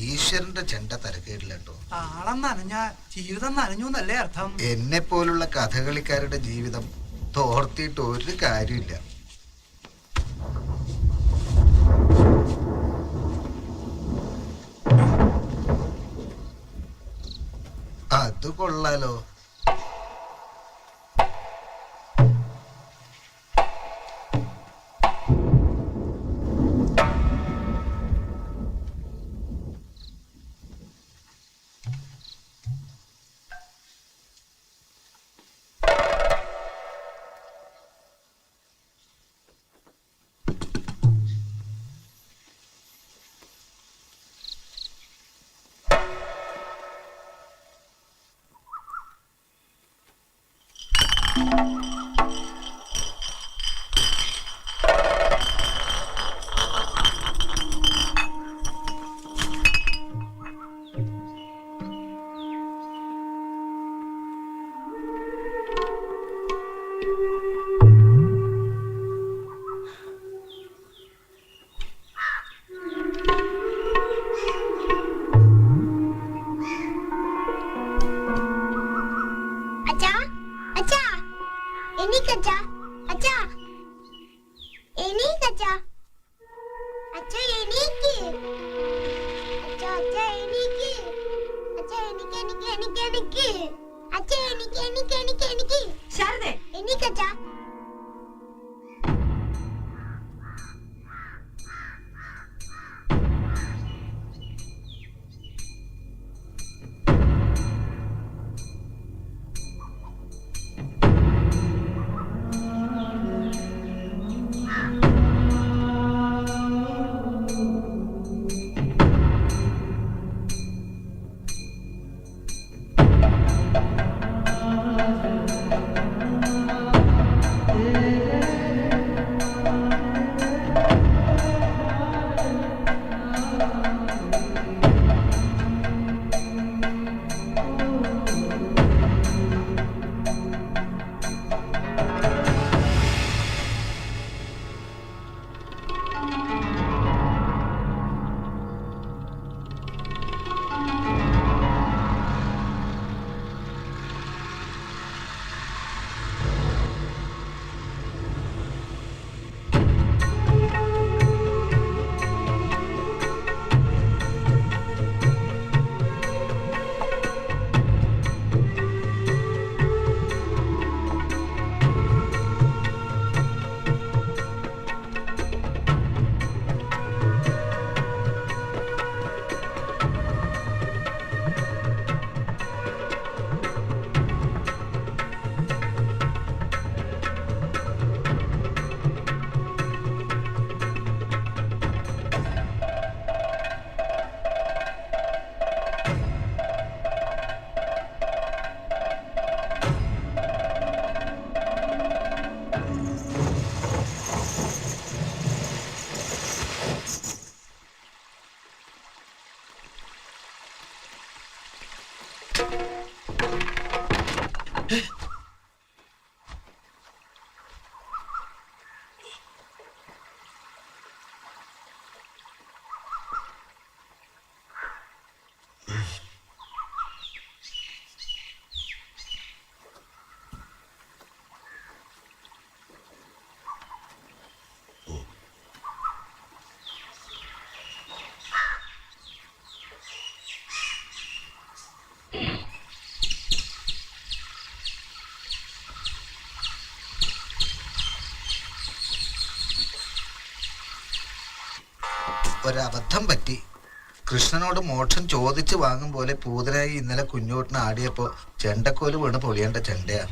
ഈശ്വരന്റെ ചെണ്ട തരക്കേടില്ല കേട്ടോ. താളം നനഞ്ഞ ജീവിതം നനഞ്ഞു എന്നല്ലേ അർത്ഥം. എന്നെ പോലുള്ള കഥകളിക്കാരുടെ ജീവിതം തോർത്തിയിട്ട് ഒരു കാര്യമില്ല. അത് കൊള്ളാലോ. ഒരബദ്ധം പറ്റി. കൃഷ്ണനോട് മോക്ഷം ചോദിച്ചു വാങ്ങും പോലെ പൂതനായി ഇന്നലെ കുഞ്ഞോട്ടിന് ആടിയപ്പോ ചെണ്ടക്കോല് വീണ് പൊളിയേണ്ട ചെണ്ടയാ.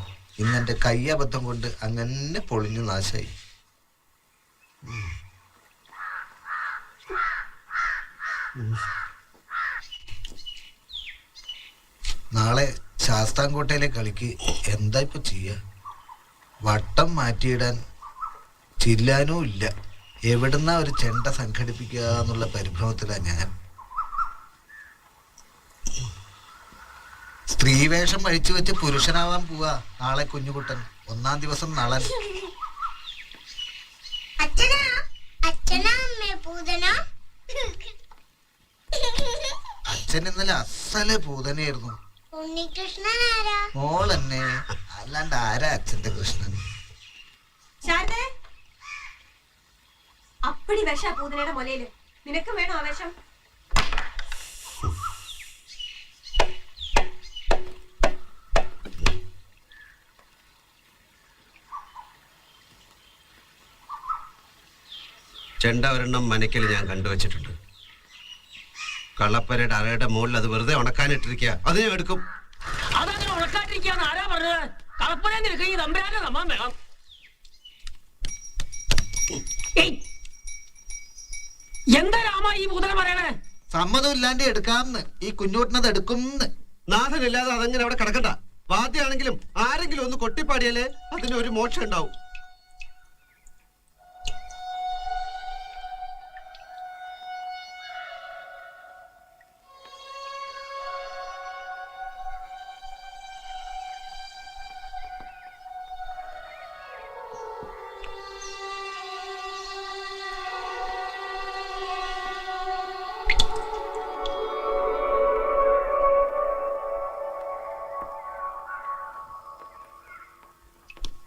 ഇന്നെന്റെ കൈ അബദ്ധം കൊണ്ട് അങ്ങനെ പൊളിഞ്ഞു നാശായി. നാളെ ശാസ്താംകോട്ടയിലെ കളിക്ക് എന്താ ഇപ്പൊ ചെയ്യ? വട്ടം മാറ്റിയിടാൻ ചില്ലാനും ഇല്ല. എവിടുന്നാ ഒരു ചെണ്ട സംഘടിപ്പിക്കുക എന്നുള്ള പരിഭ്രമത്തിലാണ് ഞാൻ. സ്ത്രീവേഷം അഴിച്ചു വെച്ച് പുരുഷനാവാൻ പോവാ നാളെ കുഞ്ഞുകുട്ടൻ. 1-ാം ദിവസം നളൻ. അച്ഛൻ ഇന്നലെ അസല് പൂതനെയായിരുന്നു. ഉണ്ണികൃഷ്ണൻ ആരാ? മോളെന്നെ, അല്ലാണ്ട് ആരാ അച്ഛന്റെ കൃഷ്ണൻ? ശാരദേ, അപ്പടി വിഷ പൂതനയുടെ മുലയില്. നിനക്കും വേണോ ആ വിഷം? ചെണ്ട ഒരെണ്ണം മനക്കൽ ഞാൻ കണ്ടുവച്ചിട്ടുണ്ട്. കള്ളപ്പരയുടെ അറയുടെ മുകളിൽ അത് വെറുതെ ഉണക്കാനിട്ടിരിക്കുക. അത് ഞാൻ എടുക്കും. അതങ്ങനെ ഉണക്കാട്ടിരിക്കാന്ന് ആരാ പറഞ്ഞത്? കളപ്പന നിനക്ക് ഈ തമ്പരാന്റെ സമ്മതം വേണം. എന്താ രാമ ഈ പൂതന പറയണേ? സമ്മതം ഇല്ലാണ്ട് എടുക്കാമെന്ന്, ഈ കുഞ്ഞോട്ടിനത് എടുക്കുംന്ന്. നാഥനില്ലാതെ അതങ്ങനെ അവിടെ കിടക്കണ്ട. വാദ്യാണെങ്കിലും ആരെങ്കിലും ഒന്ന് കൊട്ടിപ്പാടിയാലേ അതിന് ഒരു മോക്ഷം ഉണ്ടാവും.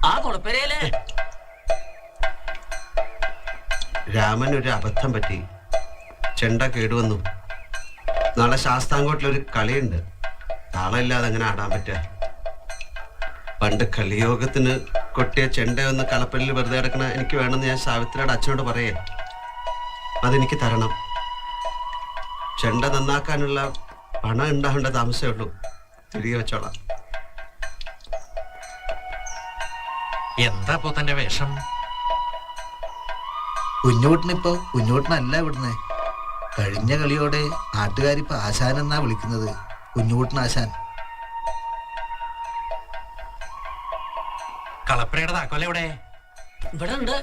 ആ കൊളപ്പരയില് രാമൻ ഒരു അബദ്ധം പറ്റി. ചെണ്ട കേടുവന്നു. നാളെ ശാസ്താംകോട്ടിലൊരു കളിയുണ്ട്. താളമില്ലാതെ അങ്ങനെ ആടാൻ പറ്റുക? പണ്ട് കളിയോഗത്തിന് കൊട്ടിയ ചെണ്ടയൊന്ന് കളപ്പല്ലിൽ വെറുതെ കിടക്കണ എനിക്ക് വേണമെന്ന് ഞാൻ സാവിത്രിയുടെ അച്ഛനോട് പറയേ. അതെനിക്ക് തരണം. ചെണ്ട നന്നാക്കാനുള്ള പണം ഉണ്ടാവേണ്ട താമസമേ ഉള്ളൂ. തിരികെ വെച്ചോളാം. എന്താ തന്റെ വേഷം? കുഞ്ഞൂട്ടിനല്ല ഇവിടുന്ന്. കഴിഞ്ഞ കളിയോടെ നാട്ടുകാരിപ്പോ ആശാൻ എന്നാ വിളിക്കുന്നത്. കുഞ്ഞൂട്ടിനാശാൻ. കളപ്പരയുടെ താക്കോല എവിടെ? ഇവിടെ ഉണ്ട്.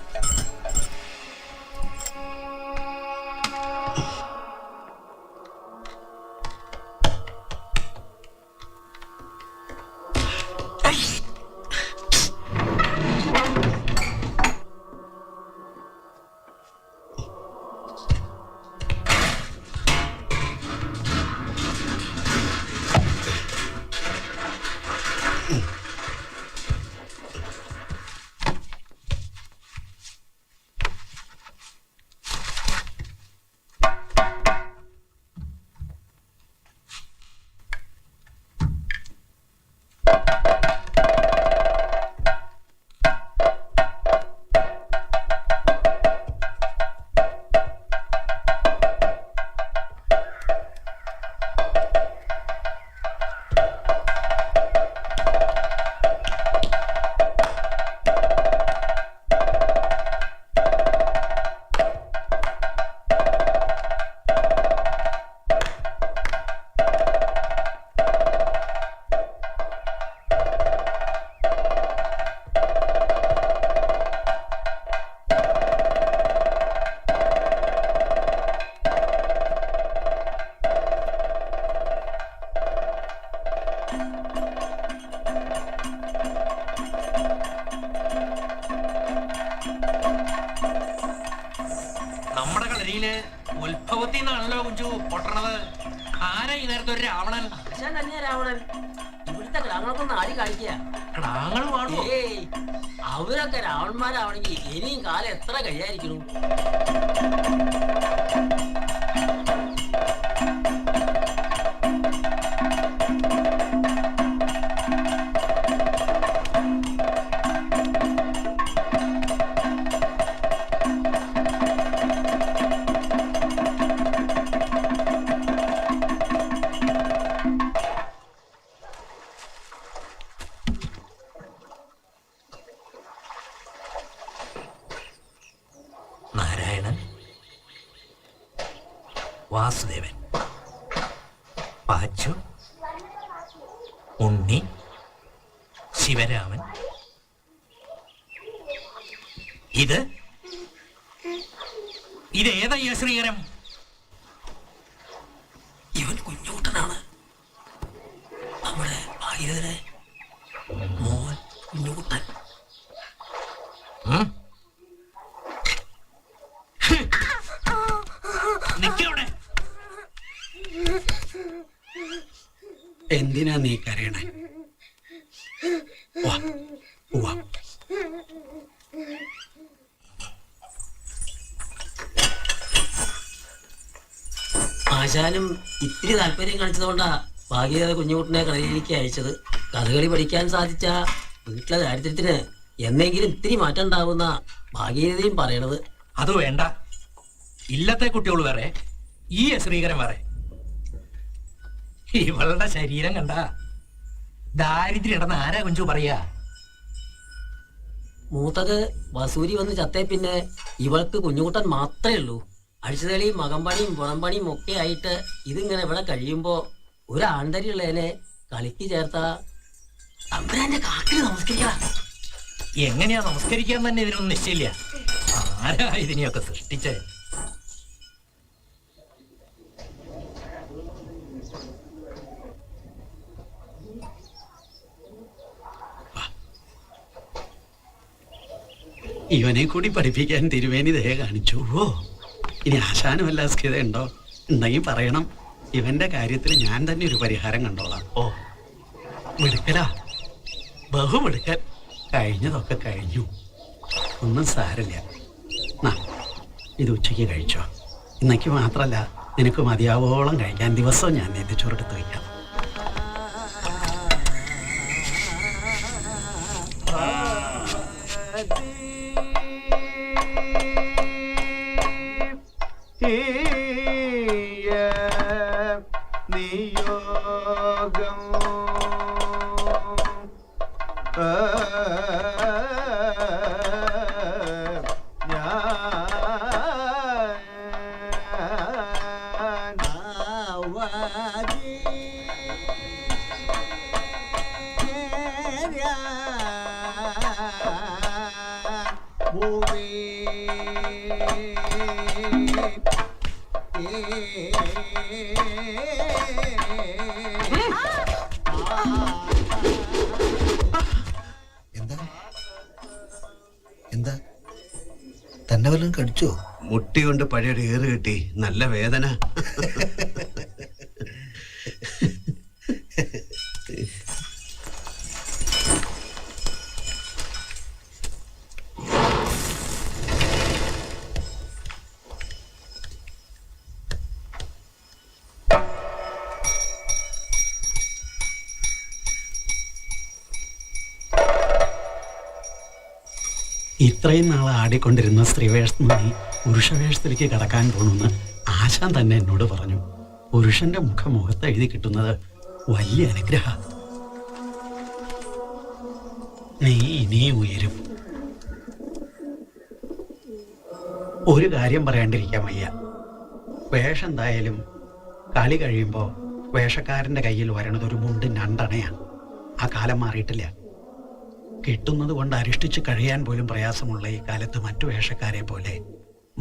നമ്മുടെ കളരിയില് ഉത്ഭവത്തിന്നാണല്ലോ കുഞ്ചു പൊട്ടണത്. ആരാ ഈ നേരത്തെ ഒരു രാവണൻ? ആശാൻ തന്നെയാ രാവണൻ. ഇവിടുത്തെ ഗ്രാമങ്ങൾക്കൊന്ന് ആടി കാണിക്കുക. ക്ടാങ്ങളുമാണോ? ഏയ്, അവരൊക്കെ രാവണന്മാരാവണമെങ്കിൽ ഇനിയും കാലം എത്ര കഴിയായിരിക്കുന്നു. നാരായണൻ, വാസുദേവൻ, പാച്ചു, ഉണ്ണി, ശിവരാമൻ. ഇതേതയ്യ ശ്രീകരം? ഇവൻ കുഞ്ഞൂട്ടനാണ്. നമ്മുടെ ഭാഗ്യവരെ മോൻ കുഞ്ഞൂട്ടൻ. നിക്കവിടെ. എന്തിനാ നീ കരയണേ? വാ, പോവാം. ആശാനും ഇത്തിരി താല്പര്യം കാണിച്ചതുകൊണ്ടാ ഭാഗ്യത കുഞ്ഞുകുട്ടനെ കളരിയിലേക്ക് അയച്ചത്. കഥകളി പഠിക്കാൻ സാധിച്ച വീട്ടിലെ ദാരിദ്ര്യത്തിന് എന്നെങ്കിലും ഇത്തിരി മാറ്റം ഉണ്ടാവുന്ന ഭാഗ്യതയും പറയണത്. അത് വേണ്ട. ഇല്ലത്തെ കുട്ടികൾ വേറെ, ഈ ശ്രീകരൻ വേറെ. ഇവളുടെ ശരീരം കണ്ട ദാരിദ്ര്യം ഇടന്ന് ആരാ കുഞ്ചു പറയാ? മൂത്തത് വസൂരി വന്ന് ചത്തേ പിന്നെ ഇവൾക്ക് കുഞ്ഞുകുട്ടൻ മാത്രമേ ഉള്ളൂ. അഴിച്ചുതളിയും മകമ്പണിയും പുറംപണിയും ഒക്കെ ആയിട്ട് ഇതിങ്ങനെ ഇവിടെ കഴിയുമ്പോ ഒരു ആൺതരിയുള്ളതിനെ കളിക്ക് ചേർത്ത തമ്പുരാന്റെ കാക്കിന് നമസ്കരിക്കാം. എങ്ങനെയാ നമസ്കരിക്കാൻ തന്നെ ഇതിനൊന്നും നിശ്ചയില്ല. ആരാ ഇതിനെയൊക്കെ സൃഷ്ടിച്ചേ? ഇവനെ കൂടി പഠിപ്പിക്കാൻ തിരുവേനി ദയ കാണിച്ചു. ഓ, ഇനി ആശാനും വല്ല അസ്കിത ഉണ്ടോ? ഉണ്ടെങ്കിൽ പറയണം. ഇവന്റെ കാര്യത്തിൽ ഞാൻ തന്നെ ഒരു പരിഹാരം കണ്ടോളാം. ഓ, മിടുക്കലാ, ബഹുമിടുക്കൽ. കഴിഞ്ഞതൊക്കെ കഴിഞ്ഞു, ഒന്നും സാരില്ല. ഇത് ഉച്ചയ്ക്ക് കഴിച്ചോ. ഇന്നേക്ക് മാത്രല്ല, നിനക്ക് മതിയാവോളം കഴിക്കാൻ ദിവസവും ഞാൻ നെല്ലിച്ചോറെടുത്ത് വയ്ക്കാം. എന്താ തന്നെ വല്ലതും കടിച്ചോ? മുട്ടി കൊണ്ട് പഴയൊരു ഏറ് കിട്ടി, നല്ല വേദന. ഇത്രയും നാൾ ആടിക്കൊണ്ടിരുന്ന സ്ത്രീവേഷത്തിൽ നീ പുരുഷവേഷത്തിലേക്ക് കടക്കാൻ പോണെന്ന് ആശാൻ തന്നെ എന്നോട് പറഞ്ഞു. പുരുഷന്റെ മുഖത്ത് എഴുതി കിട്ടുന്നത് വലിയ അനുഗ്രഹ. നീ ഇനിയും ഉയരും. ഒരു കാര്യം പറയാണ്ടിരിക്കാൻ വയ്യ. വേഷം എന്തായാലും കളി കഴിയുമ്പോൾ വേഷക്കാരന്റെ കയ്യിൽ വരണത് ഒരു മുണ്ടും രണ്ടണയാണ്. ആ കാലം മാറിയിട്ടില്ല. കിട്ടുന്നത് കൊണ്ട് അരിഷ്ടിച്ച് കഴിയാൻ പോലും പ്രയാസമുള്ള ഈ കാലത്ത് മറ്റു വേഷക്കാരെ പോലെ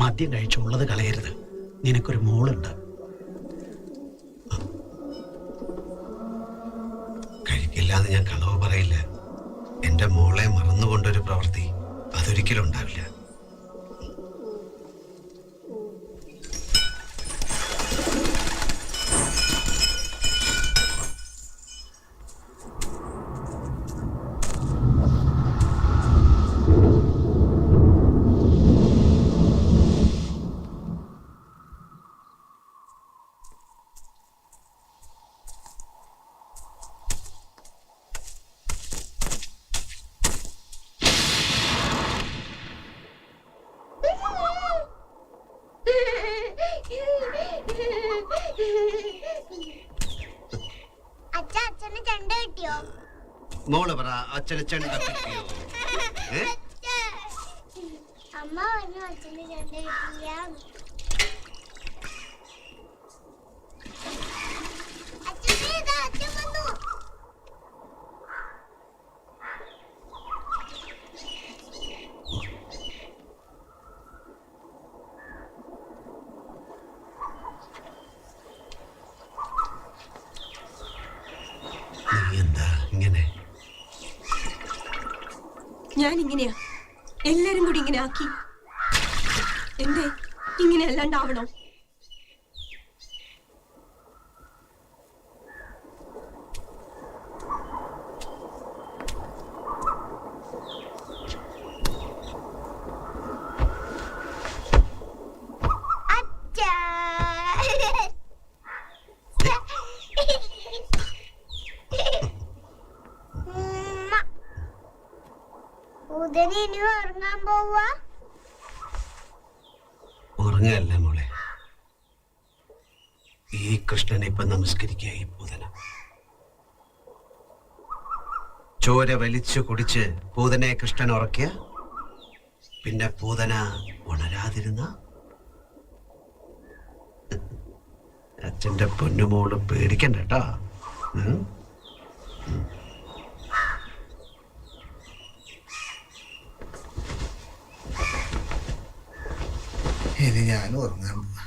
മദ്യം കഴിച്ചുള്ളത് കളയരുത്. നിനക്കൊരു മോളുണ്ട്. കഴിക്കില്ലാന്ന് ഞാൻ കളവ് പറയില്ല. എന്റെ മോളെ മറന്നുകൊണ്ടൊരു പ്രവൃത്തി അതൊരിക്കലും ഉണ്ടാവില്ല. അച്ഛന് ചെണ്ട കിട്ടിയോ? മോള് പറ, അച്ഛന് ചെണ്ട കിട്ടിയോ? അമ്മ പറഞ്ഞു അച്ഛന് ചെണ്ട കിട്ടിയ. അച്ഛൻ വന്നു. ഞാൻ ഇങ്ങനെയാ, എല്ലാരും കൂടി ഇങ്ങനെ ആക്കി. എന്തേ ഇങ്ങനെ അല്ലാണ്ടാവണോ? പൂതന ഇനി ഉറങ്ങാൻ പോവാ? ഉറങ്ങല്ല മോളെ, ഈ കൃഷ്ണനെ ഇപ്പൊ നമസ്കരിക്കുക. ഈ പൂതന ചോര വലിച്ചു കുടിച്ച് പൂതനെ കൃഷ്ണൻ ഉറക്കിയ പിന്നെ പൂതന ഉണരാതിരുന്ന അച്ഛന്റെ പൊന്നുമോള് പേടിക്കണ്ട കേട്ടോ. ഇനി ഞാൻ ഉറങ്ങാൻ പോവാ.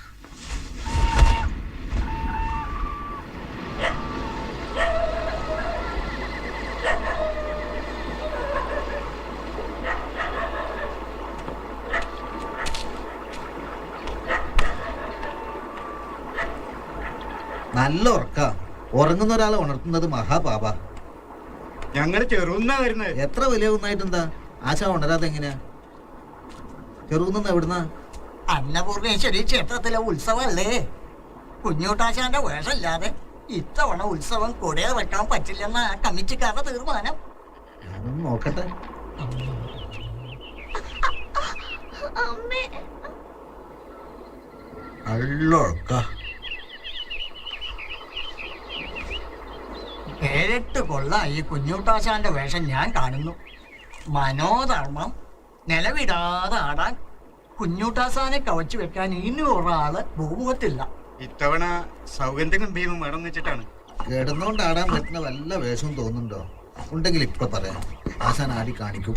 നല്ല ഉറക്ക. ഉറങ്ങുന്ന ഒരാളെ ഉണർത്തുന്നത് മഹാപാപ. ഞങ്ങള് ചെറുന്നാ വരുന്നത്. എത്ര വലിയ ഒന്നായിട്ടെന്താ ആശ ഉണരാതെ എങ്ങനെയാ? ചെറുകുന്ന എവിടുന്നാ? അന്നപൂർണേശ്വരി ക്ഷേത്രത്തിലെ ഉത്സവല്ലേ. കുഞ്ഞൂട്ടാശാന്റെ വേഷമില്ലാതെ ഇത്തവണ ഉത്സവം കൊടിയിറക്കാൻ പറ്റില്ലെന്ന കമ്മിറ്റിക്കാരുടെ തീരുമാനം. ഞാനൊന്ന് നോക്കട്ടെ. അമ്മേ, നല്ല ഉറക്ക. 7-8 കൊള്ളായി കുഞ്ഞൂട്ടാശാന്റെ വേഷം ഞാൻ കാണുന്നു. മനോധർമ്മം നിലവിടാതെ ആടാൻ കുഞ്ഞൂട്ടാശാനെ കവച്ചു വെക്കാൻ ഇനി ഒരാള് ഭൂമുഖത്തില്ല. ഇത്തവണ സൗഗന്ധികം ഭീമം വേണം വെച്ചിട്ടാണ്. കിടന്നുകൊണ്ട് ആടാൻ പറ്റുന്ന വല്ല വേഷവും തോന്നുന്നുണ്ടോ? ഉണ്ടെങ്കിൽ ഇപ്പൊ പറയാം, ആശാൻ ആടി കാണിക്കും.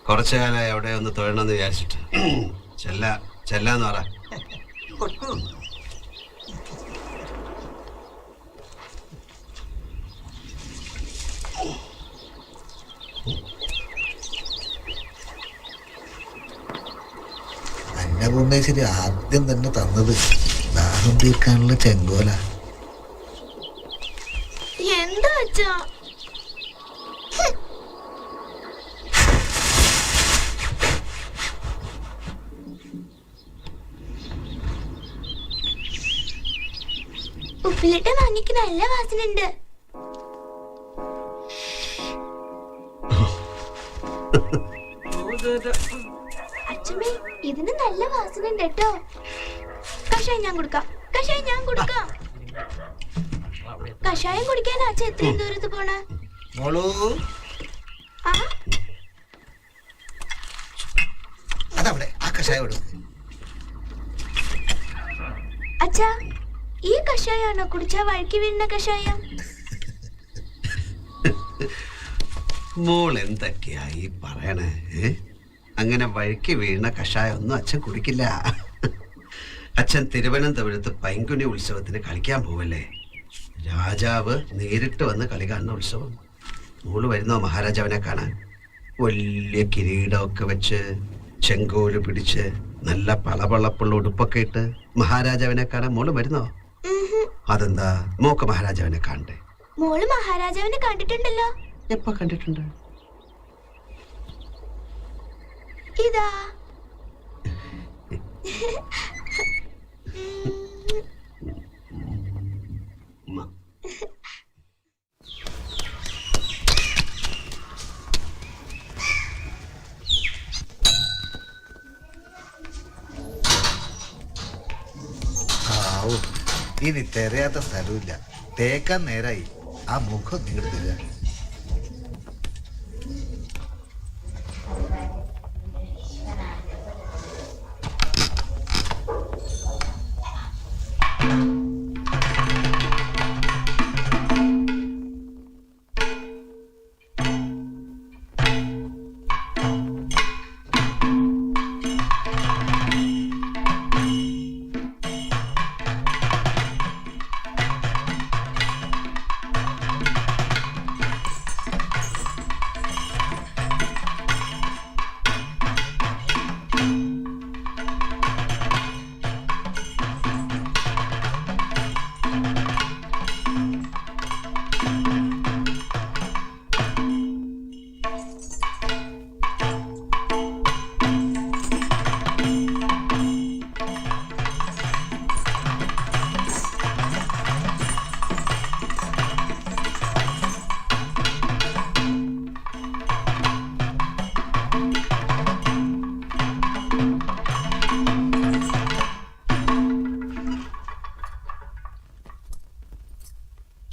കുറച്ചു കാലമായി അവിടെ ഒന്ന് തൊഴണമെന്ന് വിചാരിച്ചിട്ട്. ചെല്ലാന്ന് പറ. കൊടുക്കൂ. അന്നപൂർണേശ്വരി ആദ്യം തന്നെ തന്നത് ദാഹം തീർക്കാനുള്ള ചെങ്കോല. എന്താ അച്ഛാ? ഉപ്പിലിട്ട് വാങ്ങിക്ക് നല്ല വാസനുണ്ട്. അച്ഛമ്മേ, ഇതിന് നല്ല വാസനുണ്ട് കേട്ടോ. കഷായം ഞാൻ കൊടുക്കാം. കഷായം കുടിക്കാൻ അച്ഛൻ എത്രയും ദൂരത്ത് പോണ? മോളൂ, ആ, അതവിടെ ആ കഷായം കൊടുക്കും. അച്ഛാ, ഈ കഷായാണോ കുടിച്ചാ വഴുക്കി വീഴുന്ന കഷായം? മോൾ എന്തൊക്കെയാ ഈ പറയണേ? അങ്ങനെ വഴുക്കി വീണ കഷായം ഒന്നും അച്ഛൻ കുടിക്കില്ല. അച്ഛൻ തിരുവനന്തപുരത്ത് പൈങ്കുനി ഉത്സവത്തിന് കളിക്കാൻ പോവല്ലേ. രാജാവ് നേരിട്ട് വന്ന് കളി കാണുന്ന ഉത്സവം. മോള് വരുന്നോ മഹാരാജാവിനെ കാണാൻ? വലിയ കിരീടമൊക്കെ വെച്ച് ചെങ്കോല് പിടിച്ച് നല്ല പളപളപ്പുള്ള ഉടുപ്പൊക്കെ ഇട്ട് മഹാരാജാവിനെ കാണാൻ മോള് വരുന്നോ? അതെന്താ മോക്ക് മഹാരാജാവിനെ കാണണ്ടേ? മോള് മഹാരാജാവിനെ കണ്ടിട്ടുണ്ടല്ലോ. എപ്പോ കണ്ടിട്ടുണ്ട്? ഇതാ. ആവൂ, ഇനി തെരയാത്ത സ്ഥലമില്ല. തേക്കാൻ നേരായി. ആ മുഖം നിങ്ങൾ തരിക.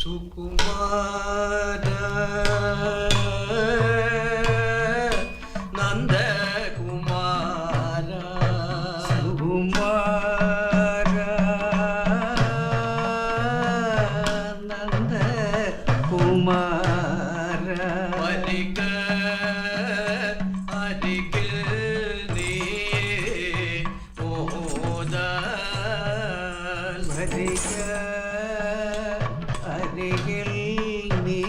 സുകുമാര നന്ദകുമാര സുകുമാര നന്ദകുമാര വരിക അരികിൽ നീ ഓതാൽ വരിക അരികിൽ നീ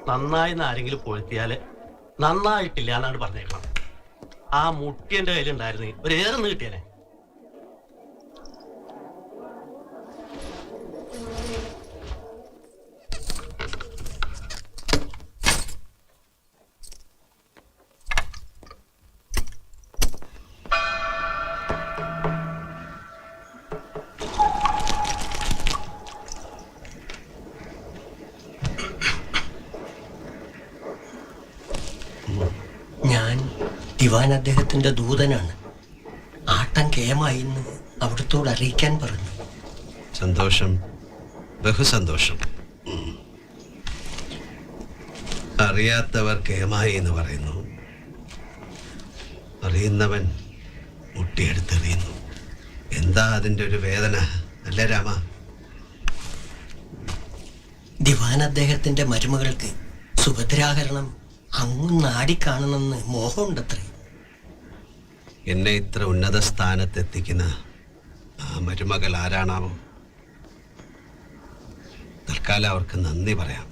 നന്നായി ആരെങ്കിലും പൊഴുത്തിയാല് നന്നായിട്ടില്ല എന്നാണ് പറഞ്ഞേക്കണം. ആ മുട്ടിയന്റെ കയ്യിലുണ്ടായിരുന്നു ഒരു ഏറെന്ന് കിട്ടിയാലേ. ഞാൻ ദിവാൻ അദ്ദേഹത്തിന്റെ ദൂതനാണ്. ആട്ടം കേമായിന്ന് അവിടുത്തോട് അറിയിക്കാൻ പറഞ്ഞു. സന്തോഷം, ബഹുസന്തോഷം. അറിയാത്തവർ കേമായി എന്ന് പറയുന്നു, അറിയുന്നവൻ മുട്ടിയെടുത്തെറിയുന്നു. എന്താ അതിൻ്റെ ഒരു വേദന അല്ലേ രാമ? ദിവാൻ അദ്ദേഹത്തിന്റെ മരുമകൾക്ക് സുഭദ്രാകരണം അങ്ങും നാടിക്കാണണമെന്ന് മോഹമുണ്ടത്രേ. എന്നെ ഇത്ര ഉന്നത സ്ഥാനത്തെത്തിക്കുന്ന ആ മരുമകൾ ആരാണാവോ? തൽക്കാലം അവർക്ക് നന്ദി പറയാം.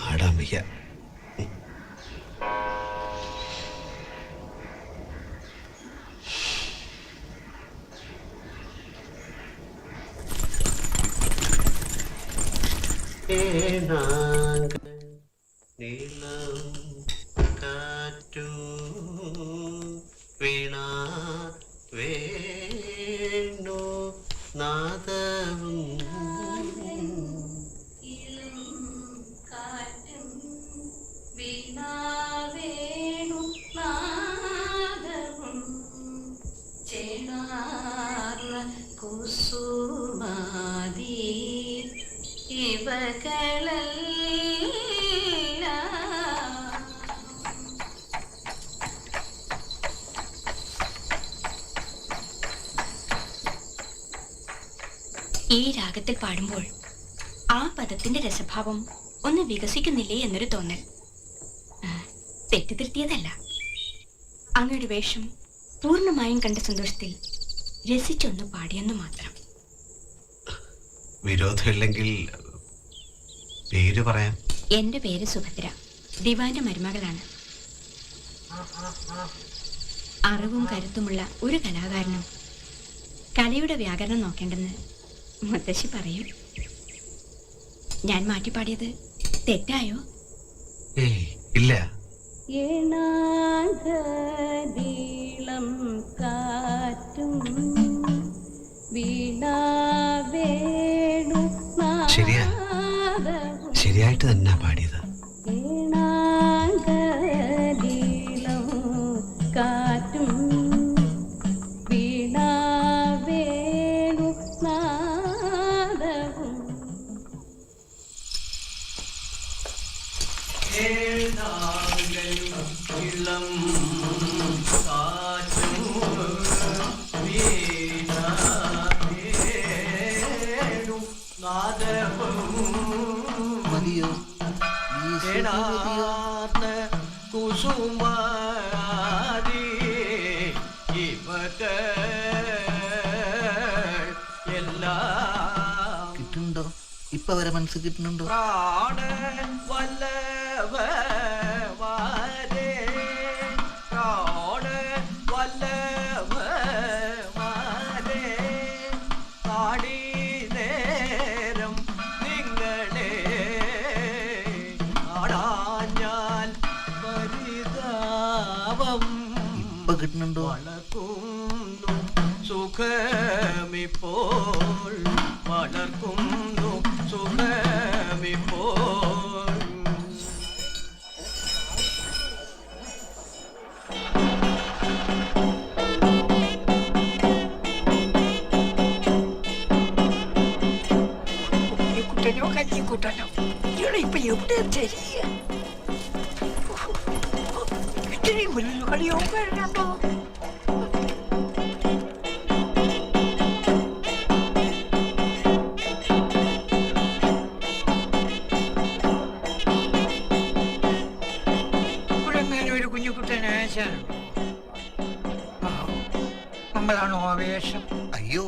ആടാമിക നീളം കാറ്റു വീണ വേണു നാദവും കുസുമാതി ഇവകളല്ല. ഈ രാഗത്തിൽ പാടുമ്പോൾ ആ പദത്തിന്റെ രസഭാവം ഒന്ന് വികസിക്കുന്നില്ലേ എന്നൊരു തോന്നൽ. തെറ്റുതിരുത്തിയതല്ല, അങ്ങയുടെ വേഷം പൂർണ്ണമായും കണ്ട സന്തോഷത്തിൽ രസിച്ചൊന്ന് പാടിയെന്ന് മാത്രം. വിരോധമില്ലെങ്കിൽ പേര് പറയാം. എന്റെ പേര് സുഭദ്ര, ദിവാന്റെ മരുമകളാണ്. അറിവും കരുത്തുമുള്ള ഒരു കലാകാരനും കലയുടെ വ്യാകരണം നോക്കേണ്ടെന്ന് മുത്തശ്ശി പറയും. ഞാൻ മാറ്റിപ്പാടിയത് തെറ്റായോ? ഏയ് ഇല്ല. ഏണാഗീളം കാറ്റും വീണാവേണു ശരിയാ, ശരിയായിട്ട് തന്നെ പാടിയത്. ഏണാഗീളം കാറ്റും വീണാവേണു നാദവും മതിയോ? കിട്ടുന്നുണ്ടോ? ഇപ്പൊ വരെ മനസ്സിൽ കിട്ടുന്നുണ്ടോ? ഇപ്പൊ കിട്ടുന്നുണ്ടോ? സുഖമിപ്പോൾ വളർക്കുന്നു സുഖമിപ്പോൾ. കുട്ടനോ കഞ്ഞിക്കുട്ടനോ ഇപ്പൊ എവിടെ ശരിയ ഇത്രയും വലിയ കളിയോ വരുന്നുണ്ടോ? ഒരു കുഞ്ഞുകുട്ടൻ ആശാനുണ്ടോ? നമ്മളാണോ ആവേശം? അയ്യോ,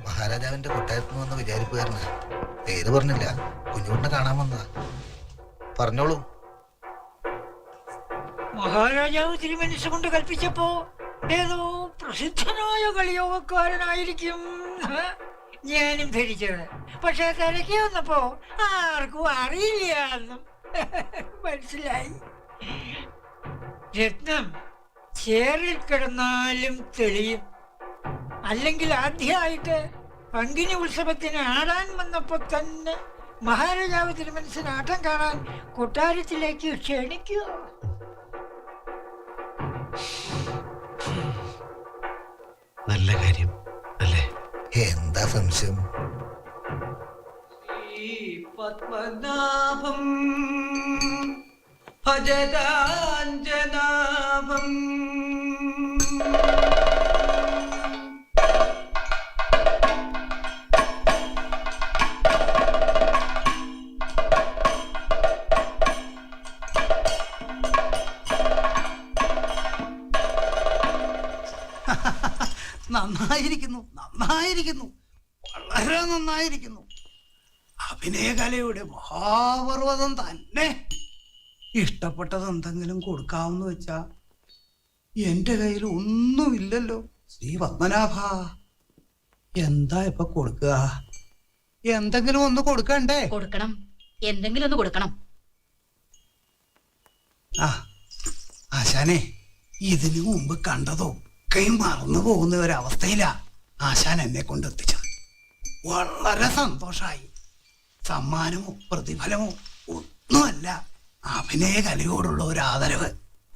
മഹാരാജാവിന്റെ കൊട്ടാരത്തിന് വന്ന വിചാരിപ്പുകാരനാ. പേര് പറഞ്ഞില്ല, കുഞ്ഞുകുട്ടിനെ കാണാൻ വന്നതാ. പറഞ്ഞോളൂ. മഹാരാജാവ് തിരുമനസ് കൊണ്ട് കൽപ്പിച്ചപ്പോ ഏതോ പ്രസിദ്ധനായ കളിയോഗക്കാരനായിരിക്കും ഞാനും ധരിച്ചത്. പക്ഷെ തിരക്കി വന്നപ്പോ ആർക്കും അറിയില്ല എന്നും മനസ്സിലായി. രത്നം ചേറിൽ കിടന്നാലും തെളിയും. അല്ലെങ്കിൽ ആദ്യമായിട്ട് പങ്കിനി ഉത്സവത്തിന് ആടാൻ വന്നപ്പോ തന്നെ മഹാരാജാവ് തിരുമനസിന് ആട്ടം കാണാൻ കൊട്ടാരത്തിലേക്ക് ക്ഷണിക്കുമോ? നല്ല കാര്യം അല്ലേ? എന്താ സംശയം? പത്മനാഭം ഭജതാഞ്ജനാഭം. നന്നായിരിക്കുന്നു, നന്നായിരിക്കുന്നു, വളരെ നന്നായിരിക്കുന്നു. അഭിനയകലയുടെ മഹാപർവ്വതം തന്നെ. ഇഷ്ടപ്പെട്ടത് എന്തെങ്കിലും കൊടുക്കാമെന്ന് വെച്ചാ എന്റെ കയ്യിൽ ഒന്നുമില്ലല്ലോ. ശ്രീ പത്മനാഭ, എന്താ ഇപ്പൊ കൊടുക്കുക? എന്തെങ്കിലും ഒന്ന് കൊടുക്കണ്ടേ? കൊടുക്കണം, എന്തെങ്കിലും ഒന്ന് കൊടുക്കണം. ആ ആശാനെ, ഇതിനു മുമ്പ് കണ്ടതൊക്കെയും മറന്നു പോകുന്ന ഒരവസ്ഥയിലാ ആശാൻ എന്നെ കൊണ്ടെത്തിച്ചത്. വളരെ സന്തോഷായി. സമ്മാനമോ പ്രതിഫലമോ ഒന്നുമല്ല, അഭിനയ കലയോടുള്ള ഒരു ആദരവ്.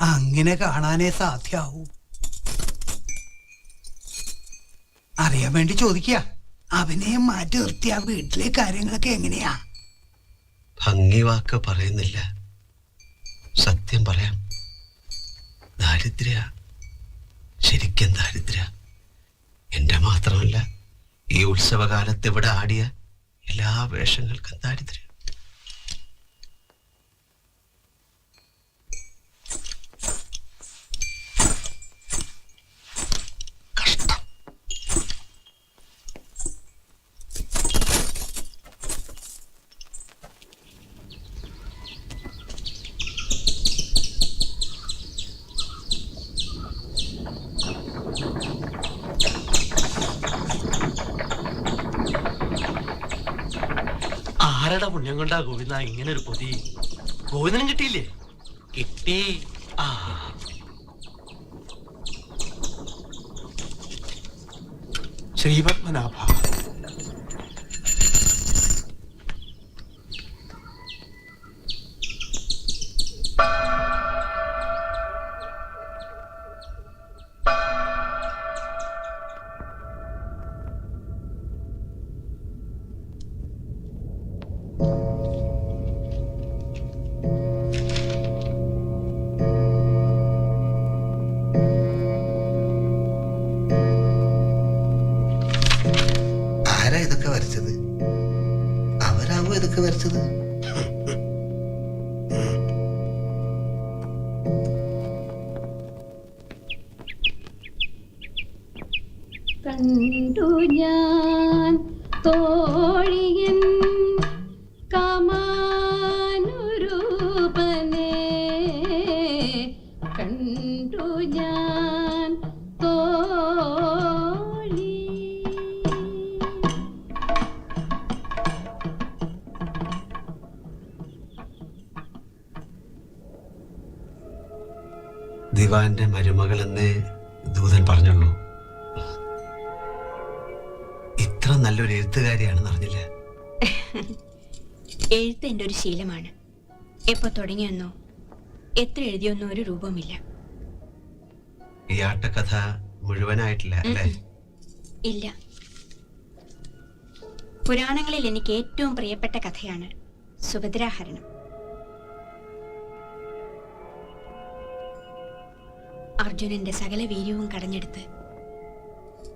അങ്ങനെ കാണാനേ സാധ്യാവൂ. അറിയാൻ വേണ്ടി ചോദിക്കുക, അഭിനയം മാറ്റി നിർത്തിയ വീട്ടിലെ കാര്യങ്ങളൊക്കെ എങ്ങനെയാ? ഭംഗി വാക്ക് പറയുന്നില്ല, സത്യം പറയാം. ദാരിദ്ര്യ, ശരിക്കും ദാരിദ്ര്യ. എന്റെ മാത്രമല്ല, ഈ ഉത്സവകാലത്ത് ഇവിടെ ആടിയ എല്ലാ വേഷങ്ങൾക്കും ദാരിദ്ര്യം. ആരുടെ പുണ്യം കൊണ്ടാ ഗോവിന്ദ ഇങ്ങനെ ഒരു പൊതി? ഗോവിന്ദനും കിട്ടിയില്ലേ? കിട്ടി. ആ ശ്രീപത്മനാഭ, ആരാ ഇതൊക്കെ വരച്ചത്? അവരാവോ ഇതൊക്കെ വരച്ചത്? കണ്ടു ഞാൻ തോഴിയൻ കമാനുരൂപനെ, കണ്ടു ഞാൻ തോഴി. ദിവാന്റെ മരുമകളെന്നേ ദൂതൻ പറഞ്ഞുള്ളൂ. ഇത്ര നല്ലൊരു എഴുത്തുകാരിയാണെന്ന് അറിഞ്ഞില്ല. എഴുത്ത് എൻ്റെ ഒരു ശീലമാണ്. എപ്പോ തുടങ്ങിയെന്നോ എത്ര എഴുതിയൊന്നോ ഒരു രൂപമില്ല. ഈ ആട്ടക്കഥ മുഴുവനായിട്ടില്ല അല്ലേ? ഇല്ല. പുരാണങ്ങളിൽ എനിക്ക് ഏറ്റവും പ്രിയപ്പെട്ട കഥയാണ് സുഭദ്രാഹരണം. അർജുനന്റെ സകല വീര്യവും കടഞ്ഞെടുത്ത്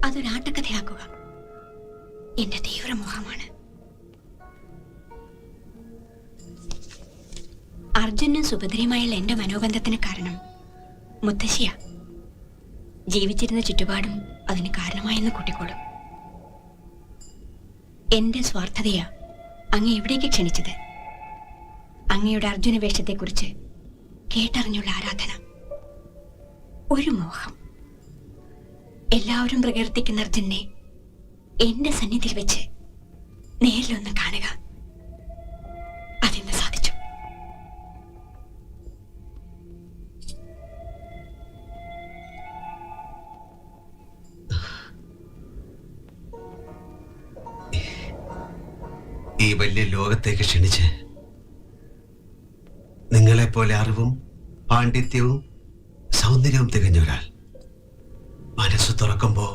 അതൊരാട്ടക്കഥയാക്കുക എന്റെ തീവ്രമോഹമാണ്. അർജുനും സുഭദ്രയുമായുള്ള എന്റെ മനോബന്ധത്തിന് കാരണം മുത്തശ്ശിയ. ജീവിച്ചിരുന്ന ചുറ്റുപാടും അതിന് കാരണമായെന്ന് കൂട്ടിക്കോളും. എന്റെ സ്വാർത്ഥതയാ അങ്ങ് എവിടേക്ക് ക്ഷണിച്ചത്. അങ്ങയുടെ അർജുന വേഷത്തെക്കുറിച്ച് കേട്ടറിഞ്ഞുള്ള ആരാധന, ഒരു മോഹം. എല്ലാവരും പ്രകീർത്തിക്കുന്ന അർജുനെ എന്റെ സന്നിധിയിൽ വെച്ച് നേരിലൊന്ന് കാണുക, അതിന്ന് സാധിച്ചു. ഈ വലിയ ലോകത്തേക്ക് ക്ഷണിച്ച് നിങ്ങളെപ്പോലെ അറിവും പാണ്ഡിത്യവും സൗന്ദര്യവും തികഞ്ഞ ഒരാൾ മനസ്സ് തുറക്കുമ്പോ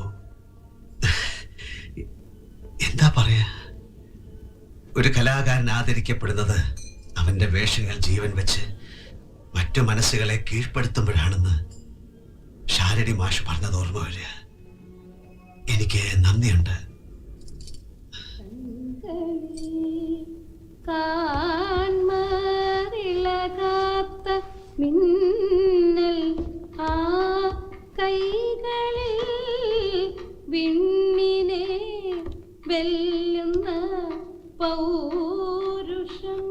എന്താ പറയാ, ഒരു കലാകാരൻ ആദരിക്കപ്പെടുന്നത് അവന്റെ വേഷങ്ങൾ ജീവൻ വെച്ച് മറ്റു മനസ്സുകളെ കീഴ്പ്പെടുത്തുമ്പോഴാണെന്ന് ഷാരടി മാഷ് പറഞ്ഞത് ഓർമ്മ വരിക. എനിക്ക് നന്ദിയുണ്ട്. കാൺമറിളകാത്ത മിന്നൽ ആ കൈകളിൽ വിണ്ണിനെ വെല്ലുന്ന പൗരുഷം.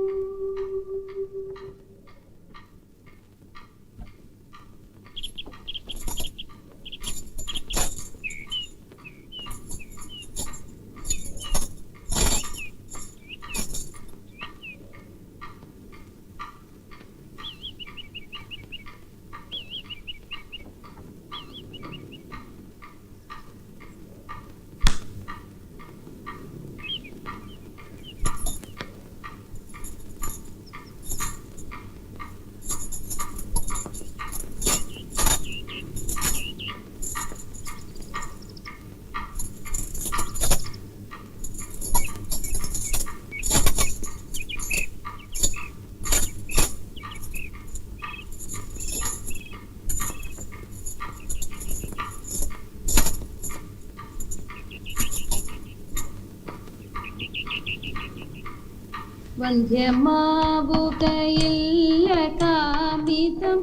വന്ധ്യമാവുകയില്ല കാമിതം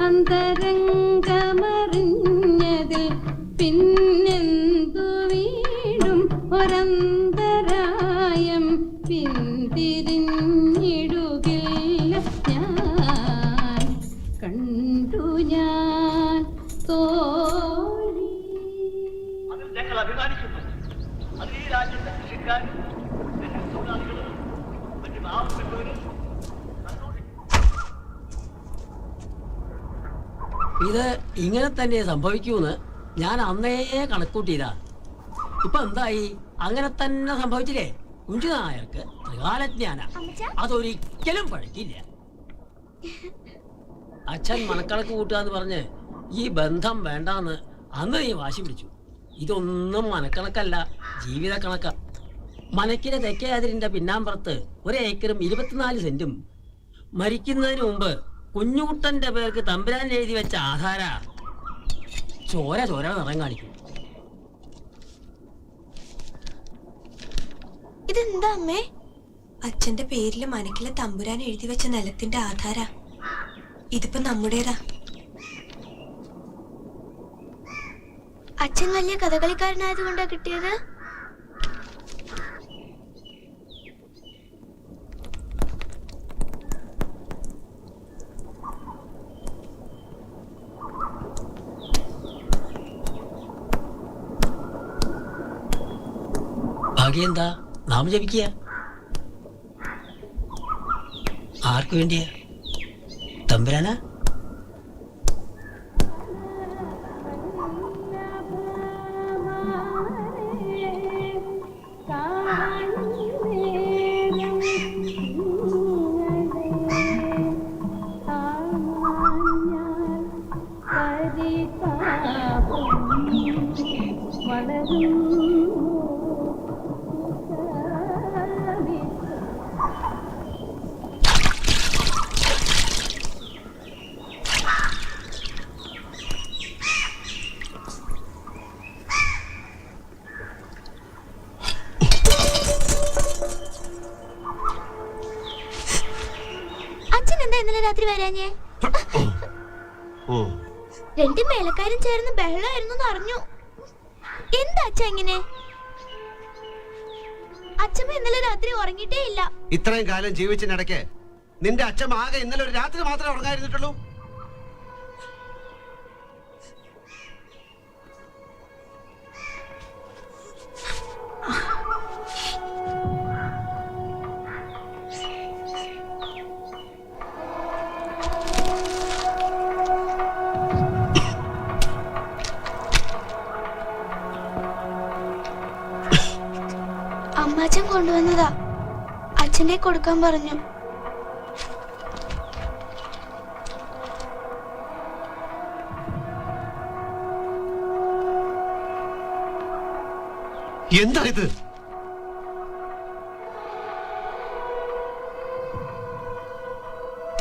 അന്തരംഗമറിഞ്ഞതിൽ പിന്നെന്തു വീണ്ടും ഒരന്തരായം പിന്തിരിഞ്ഞിടുകില്ല ഞാൻ. കണ്ടു ഞാൻ തോഴി. അഭിമാനിക്കുന്നു. അത് ഈ രാജ്യത്തെ കൃഷിക്കാരും തൊഴിലാളികളും ഇത് ഇങ്ങനെ തന്നെ സംഭവിക്കൂന്ന് ഞാൻ അന്നേ കണക്കൂട്ടിയതാ. ഇപ്പൊ എന്തായി? അങ്ങനെ തന്നെ സംഭവിച്ചില്ലേ? കുഞ്ചു നായർക്ക് ത്രികാലജ്ഞാന, അതൊരിക്കലും പഴക്കില്ല. അച്ഛൻ മനക്കണക്ക് കൂട്ടുകാന്ന് പറഞ്ഞ് ഈ ബന്ധം വേണ്ടാന്ന് അന്ന് നീ വാശി പിടിച്ചു. ഇതൊന്നും മനക്കണക്കല്ല, ജീവിത കണക്ക. മനക്കിലെ തെക്കേ അതിരിന്റെ പിന്നാമ്പുറത്ത് 1 ഏക്കറും 24 സെന്റും മരിക്കുന്നതിന് മുമ്പ് കുഞ്ഞുകുട്ടന്റെ പേർക്ക് തമ്പുരാൻ എഴുതി വെച്ച ആധാര. ചോര ചോര നിറം കാണിക്കും. ഇതെന്താ അമ്മേ? അച്ഛന്റെ പേരില് മനക്കിലെ തമ്പുരാൻ എഴുതി വെച്ച നിലത്തിന്റെ ആധാര. ഇതിപ്പോ നമ്മുടേതാ. അച്ഛൻ വലിയ കഥകളിക്കാരനായത് കൊണ്ടാ കിട്ടിയത്? ഭാഗ്യം എന്താ? നാം ജപിക്കുക. ആർക്കു വേണ്ടിയാ? തമ്പുരാനാ? ഇന്നലെ രാത്രി വരാഞ്ഞേ? 2 മേലക്കാരും ചേർന്ന് ബഹളമായിരുന്നു അറിഞ്ഞു. എന്താ അച്ഛ ഇങ്ങനെ? അച്ഛമ്മ ഇന്നലെ രാത്രി ഉറങ്ങിയിട്ടേ ഇല്ല. ഇത്രയും കാലം ജീവിച്ചതിനിടയ്ക്ക് നിന്റെ അച്ഛൻ ആകെ ഇന്നലെ ഒരു രാത്രി മാത്രമേ ഉറങ്ങാതിരുന്നിട്ടുള്ളൂ. അച്ഛൻ കൊണ്ടുവന്നതാ. അച്ഛനെ കൊടുക്കാൻ പറഞ്ഞു. എന്താ ഇത്?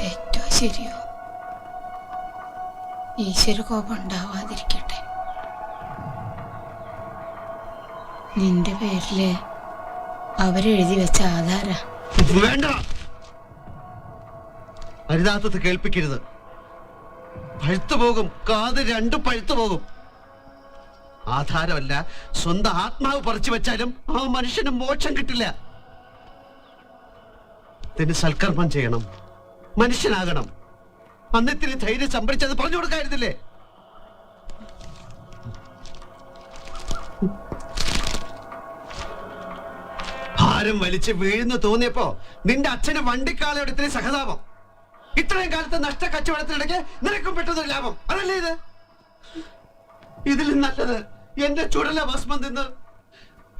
തെറ്റോ ശരിയോ, ഈശ്വര കോപം ഉണ്ടാവാതിരിക്കട്ടെ. നിന്റെ പേരില് അവരെഴുതി വെച്ച ആധാര. വേണ്ട, അരുതാത്തത് കേൾപ്പിക്കരുത്. പഴുത്തു പോകും, കാത് രണ്ടും പഴുത്തു പോകും. ആധാരമല്ല, സ്വന്തം ആത്മാവ് പറിച്ചു വെച്ചാലും ആ മനുഷ്യന് മോക്ഷം കിട്ടില്ല. ഇതിന് സൽക്കർമ്മം ചെയ്യണം, മനുഷ്യനാകണം. അന്നത്തിന് ധൈര്യം സംഭരിച്ചത് പറഞ്ഞു കൊടുക്കായിരുന്നില്ലേ? ഭാരം വലിച്ച് വീഴുന്നു തോന്നിയപ്പോ നിന്റെ അച്ഛന് വണ്ടിക്കാളയോട് ഇത്രയും സഹതാപം. ഇത്രയും കാലത്ത് നഷ്ട കച്ചവടത്തിനിടയ്ക്ക് നിനക്കും പെട്ടെന്നൊരു ലാഭം. അതല്ലേ ഇത്? ഇതിൽ നല്ലത് എന്റെ ചുടല ഭസ്മം തിന്ന്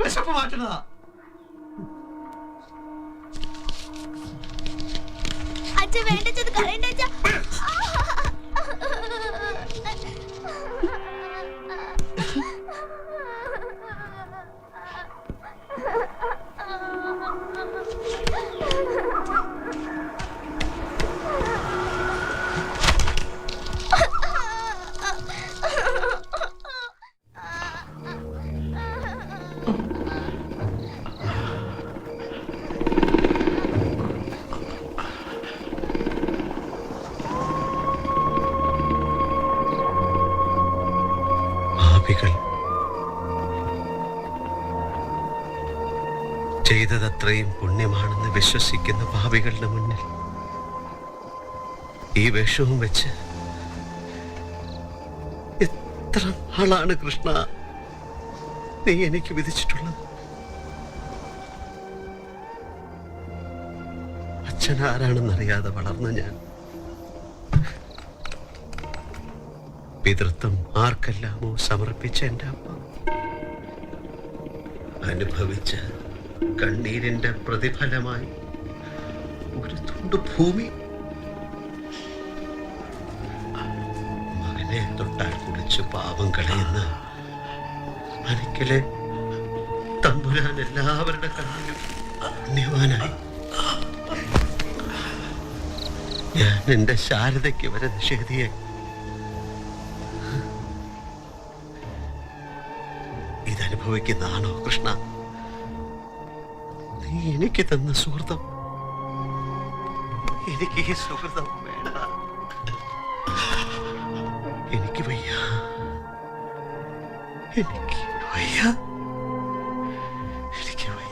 വിശപ്പ് മാറ്റുന്നതാ. അച്ഛ വേണ്ടത് കളയണ്ട അച്ഛ. ചെയ്തതത്രയും പുണ്യമാണെന്ന് വിശ്വസിക്കുന്ന പാപികളുടെ മുന്നിൽ ഈ വേഷവും വെച്ച് എത്ര നാളാണ് കൃഷ്ണ നീ എനിക്ക് വിധിച്ചിട്ടുള്ളത്? അച്ഛൻ ആരാണെന്നറിയാതെ വളർന്ന ഞാൻ പിതൃത്വം ആർക്കെല്ലാമോ സമർപ്പിച്ച എൻ്റെ അമ്മ അനുഭവിച്ച കണ്ണീരിന്റെ പ്രതിഫലമായി ഒരു തുണ്ട് ഭൂമി മകനെ തൊട്ടാൽ കുളിച്ച് പാപം കളയുന്ന മനക്കിലെ തമ്പുരാൻ എല്ലാവരുടെ കണ്ണിലും അന്യവാനായി ഞാൻ എൻ്റെ ശാരദയ്ക്ക് വരെ നിഷേധിയെ ഇതനുഭവിക്കുന്നതാണോ കൃഷ്ണ നീ എനിക്ക് തന്ന സുഹൃതം? എനിക്ക് ഈ സുഹൃതം വേണ്ട. എനിക്ക് വയ്യ, എനിക്ക് വയ്യ, എനിക്ക് വയ്യ.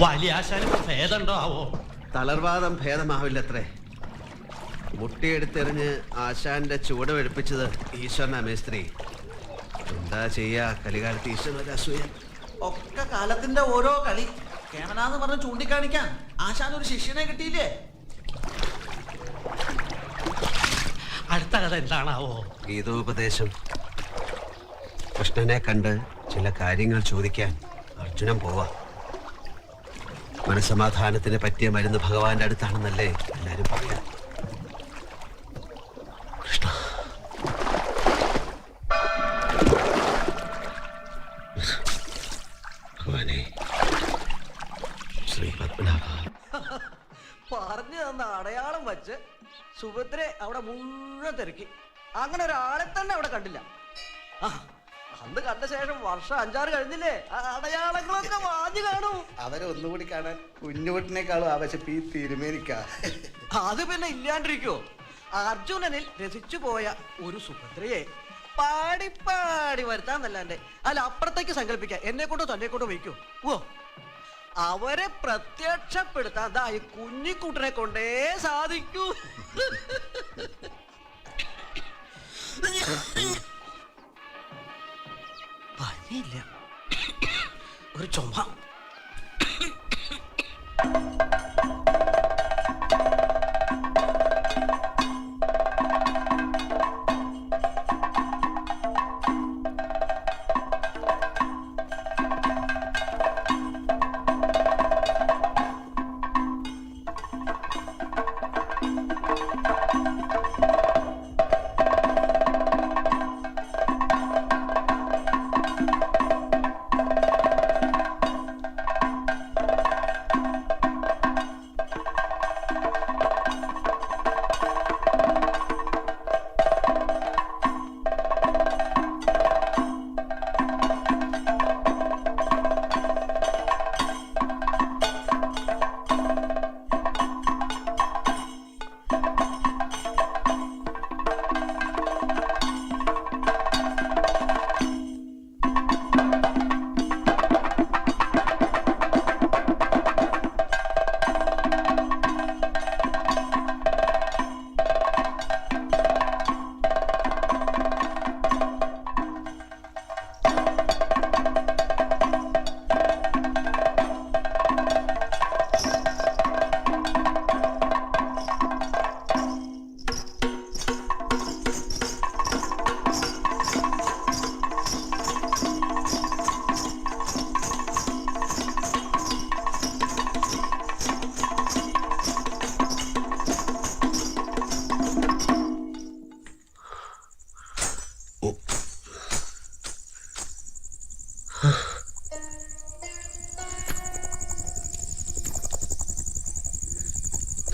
വലിയ ആശാനും ഭേദമുണ്ടോ ആവോ? തളർവാദം ഭേദമാവില്ലത്രേ. മുട്ടിയെടുത്തെറിഞ്ഞ് ആശാന്റെ ചുവട് വെടുപ്പിച്ചത് ഈശ്വരനാ മേസ്ത്രി. എന്താ ചെയ്യാ, കലികാലത്ത് ഈശ്വരൻ ഒരു അസൂയ. ഒക്കെ കാലത്തിന്റെ ഓരോ കളി. കേമനാന്ന് പറഞ്ഞ് ചൂണ്ടിക്കാണിക്കാൻ ആശാൻ ഒരു ശിഷ്യനെ കിട്ടിയില്ലേ? അടുത്ത കഥ എന്താണാവോ? ഗീതോപദേശം. കൃഷ്ണനെ കണ്ട് ചില കാര്യങ്ങൾ ചോദിക്കാൻ അർജുനൻ പോവാ. മനസമാധാനത്തിന് പറ്റിയ മരുന്ന് ഭഗവാന്റെ അടുത്താണെന്നല്ലേ എല്ലാരും പറയാം. കൃഷ്ണ, ഭഗവാനെ, ശ്രീ പത്മനാഭ. പറഞ്ഞു തന്ന അടയാളം വച്ച് സുഭദ്രെ അവിടെ മുഴുവൻ തിരക്കി. അങ്ങനെ ഒരാളെ തന്നെ അവിടെ കണ്ടില്ല. അന്ന് കണ്ട ശേഷം വർഷം 5-6 കഴിഞ്ഞില്ലേ? അടയാളങ്ങളൊക്കെ വാഞ്ഞു കാണൂ. അവരെ ഒന്നുകൂടി കാണാൻ കുഞ്ഞുകുട്ടിനേക്കാളും ആവശ്യം ഈ തിരുമേനിക്ക. അത് പിന്നെ ഇല്ലാണ്ടിരിക്കോ? അർജുനനിൽ രസിച്ചു പോയ ഒരു സുഭദ്രയെ പാടി വരുത്താന്നല്ലാണ്ട് അല്ല അപ്പുറത്തേക്ക് സങ്കല്പിക്കാം. എന്നെ കൊണ്ടോ തന്നെ കൊണ്ടോ വയ്ക്കോ? ഓ, അവരെ പ്രത്യക്ഷപ്പെടുത്താൻ ദാ ഈ കുഞ്ഞിക്കുട്ടനെ കൊണ്ടേ സാധിക്കൂ. പനിയില്ല, ഒരു ചുമ.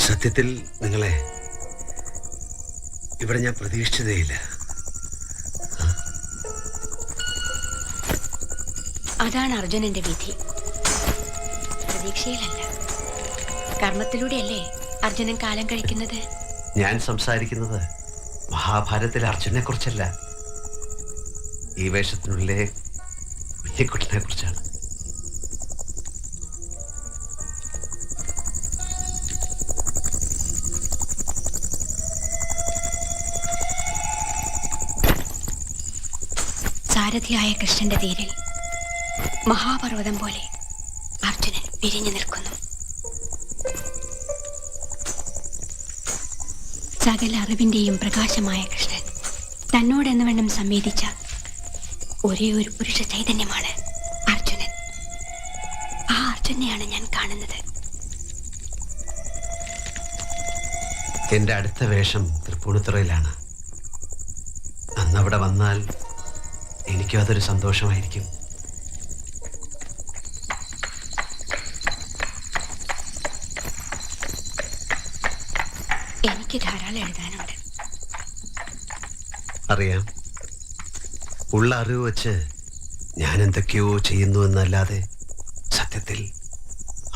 സത്യത്തിൽ നിങ്ങളെ ഇവിടെ ഞാൻ പ്രതീക്ഷിച്ചതേയില്ല. അതാണ് അർജുനന്റെ വിധി. പ്രതീക്ഷയിലല്ല, കർമ്മത്തിലൂടെയല്ലേ അർജുനൻ കാലം കഴിക്കുന്നത്. ഞാൻ സംസാരിക്കുന്നത് മഹാഭാരതത്തിലെ അർജുനെ കുറിച്ചല്ല, ഈ വേഷത്തിനുള്ളിലെ കുഞ്ഞിക്കുട്ടനെ കുറിച്ചാണ്. സാരഥിയായ കൃഷ്ണന്റെ തീരിൽ മഹാപർവ്വതം പോലെ അർജുനൻ വിരിഞ്ഞു നിൽക്കുന്നു. സകല അറിവിന്റെയും പ്രകാശമായ കൃഷ്ണൻ തന്നോടെന്ന വണ്ണം സംവേദിച്ച ഒരേ ഒരു പുരുഷ ചൈതന്യമാണ് അർജുനൻ. ആ അർജുനെയാണ് ഞാൻ കാണുന്നത്. എന്റെ അടുത്ത വേഷം തൃപ്പൂണിത്തുറയിലാണ്. അന്നവിടെ വന്നാൽ എനിക്കും അതൊരു സന്തോഷമായിരിക്കും. എനിക്ക് ധാരാളം എഴുതാനുണ്ട്. അറിയാം, ഉള്ള അറിവ് വെച്ച് ഞാൻ എന്തൊക്കെയോ ചെയ്യുന്നു എന്നല്ലാതെ സത്യത്തിൽ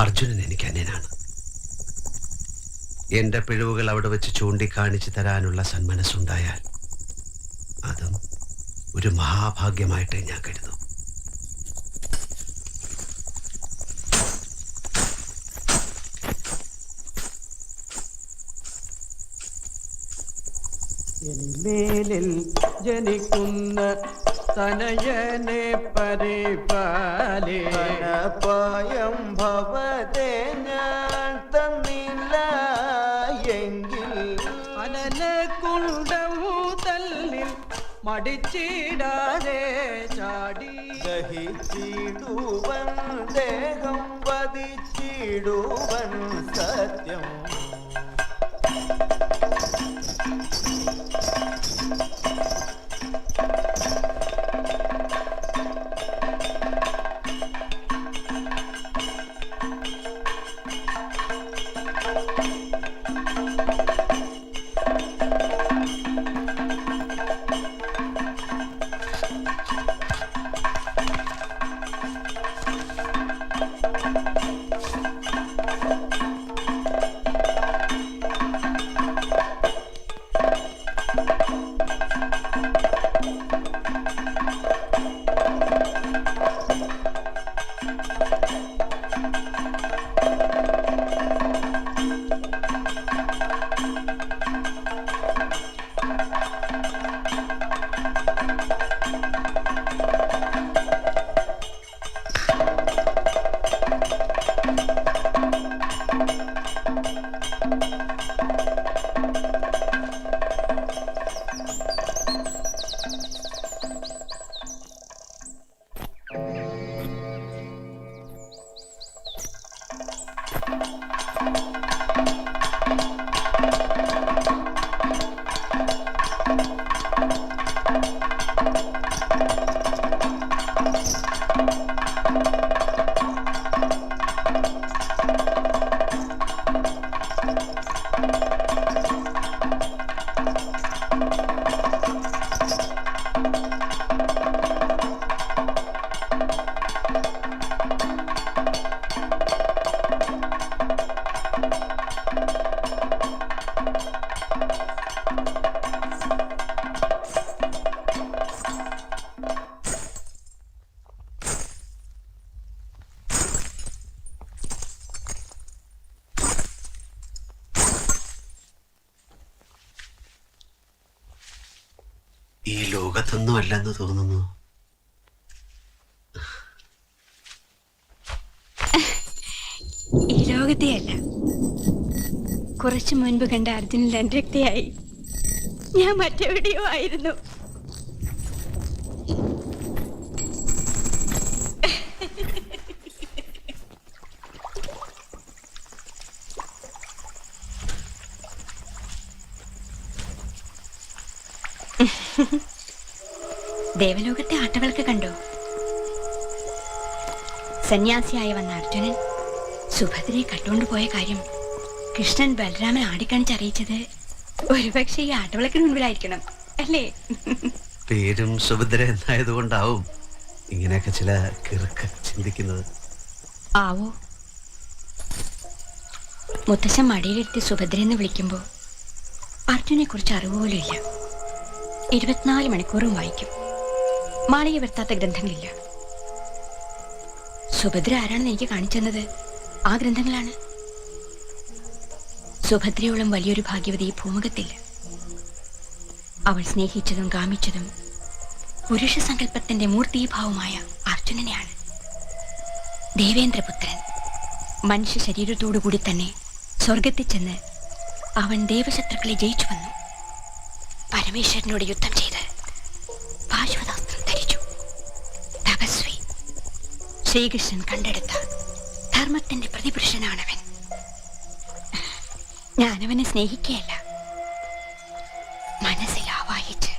അർജുനൻ എനിക്ക് അന്യനാണ്. എന്റെ പിഴവുകൾ അവിടെ വെച്ച് ചൂണ്ടിക്കാണിച്ചു തരാനുള്ള സന്മനസ്സുണ്ടായാൽ അതും ഒരു മഹാഭാഗ്യമായിട്ട് ഞാൻ കരുതും. മേലിൽ ജനിക്കുന്ന തനയനെ പരിപാലയം ഭവതേ ഞാൻ തന്നില്ല എങ്കിൽ അനനെ കുണ്ടവു തല്ലിൽ മടിച്ചിടാതെ ചാടി ദഹിച്ചിടുവൻ ദേഹം വധിച്ചിടുവൻ സത്യം. ഈ ലോകത്തൊന്നും അല്ലെന്ന് തോന്നുന്നു. ഈ ലോകത്തെയല്ല, കുറച്ചു മുൻപ് കണ്ട അർജുനൻ രണ്ടരക്തയായി ഞാൻ മറ്റെവിടെയോ ആയിരുന്നു. ദേവലോകത്തെ ആട്ടവിളക്ക് കണ്ടോ? സന്യാസിയായി വന്ന അർജുനൻ സുഭദ്രയെ കട്ടുകൊണ്ടുപോയ കാര്യം കൃഷ്ണൻ ബലരാമൻ ആടിക്കാണിച്ചറിയിച്ചത് ഒരുപക്ഷെ ഈ ആട്ടവിളക്കിന് മുൻപിലായിരിക്കണം അല്ലേ? പേരും സുഭദ്ര എന്നായതുകൊണ്ടാവും ഇങ്ങനെയൊക്കെ ചില കിറുക്ക് ചിന്തിക്കുന്നത്. ആവോ. മുത്തശ്ശൻ മടിയിലെടുത്ത് സുഭദ്രയെന്ന് വിളിക്കുമ്പോൾ അർജുനെ കുറിച്ച് അറിവുപോലും ഇല്ല. 24 മണിക്കൂറും വായിക്കും. മാളിക വരുത്താത്ത ഗ്രന്ഥങ്ങളില്ല. സുഭദ്ര ആരാണെന്ന് എനിക്ക് കാണിച്ചെന്നത് ആ ഗ്രന്ഥങ്ങളാണ്. സുഭദ്രയോളം വലിയൊരു ഭാഗ്യവതി ഈ ഭൂമുഖത്തില്ല. അവൾ സ്നേഹിച്ചതും കാമിച്ചതും പുരുഷ സങ്കല്പത്തിന്റെ മൂർത്തീഭാവമായ അർജുനനെയാണ്. ദേവേന്ദ്രപുത്രൻ മനുഷ്യ ശരീരത്തോടുകൂടി തന്നെ സ്വർഗത്തിൽ ചെന്ന് അവൻ ദേവശത്രുക്കളെ ജയിച്ചു വന്നു. പരമേശ്വരനോട് യുദ്ധം ചെയ്ത് പാശുപതാസ്ത്രം ധരിച്ചു. തപസ്വി ശ്രീകൃഷ്ണൻ കണ്ടെടുത്ത ധർമ്മത്തിന്റെ പ്രതിപുരുഷനാണവൻ. ഞാനവനെ സ്നേഹിക്കുകയല്ല, മനസ്സിൽ ആവാഹിച്ച്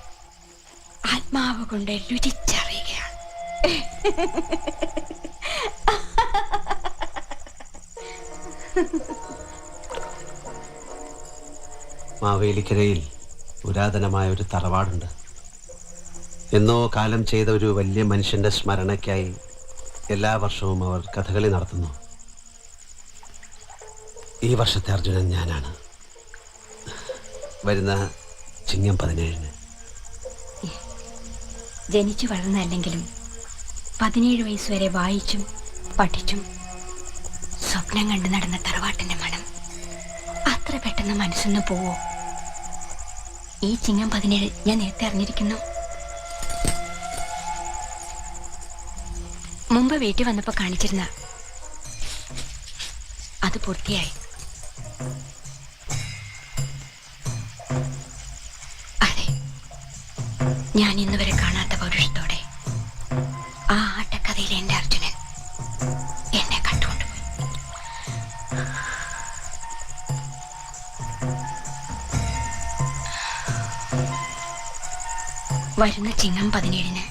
ആത്മാവ് കൊണ്ട് രുചിച്ചറിയുകയാണ്. മാവേലിക്കരയിൽ പുരാതനമായ ഒരു തറവാടുണ്ട്. എന്നോ കാലം ചെയ്ത ഒരു വലിയ മനുഷ്യന്റെ സ്മരണയ്ക്കായി എല്ലാ വർഷവും അവർ കഥകളി നടത്തുന്നു. ഈ വർഷത്തെ അർജുനൻ ഞാനാണ്. വരുന്ന ചിങ്ങം 17. ജനിച്ചു വളർന്നല്ലെങ്കിലും 17 വയസ്സുവരെ വായിച്ചും പഠിച്ചും സ്വപ്നം കണ്ടു നടന്ന തറവാട്ടിന്റെ മണം അത്ര പെട്ടെന്ന് മനസ്സൊന്ന് പോവോ? ഈ ചിങ്ങം 17 ഞാൻ നേരത്തെ അറിഞ്ഞിരിക്കുന്നു. മുമ്പ് വീട്ടിൽ വന്നപ്പോൾ കാണിച്ചിരുന്ന അത് പൂർത്തിയായി. അതെ, ഞാൻ ഇന്നുവരെ കാണാത്ത പൗരുഷത്തോടെ ആ ആട്ടക്കഥയിലെ എൻ്റെ അർജുനൻ എന്നെ കണ്ടുകൊണ്ടുപോയി. വരുന്ന ചിങ്ങം 17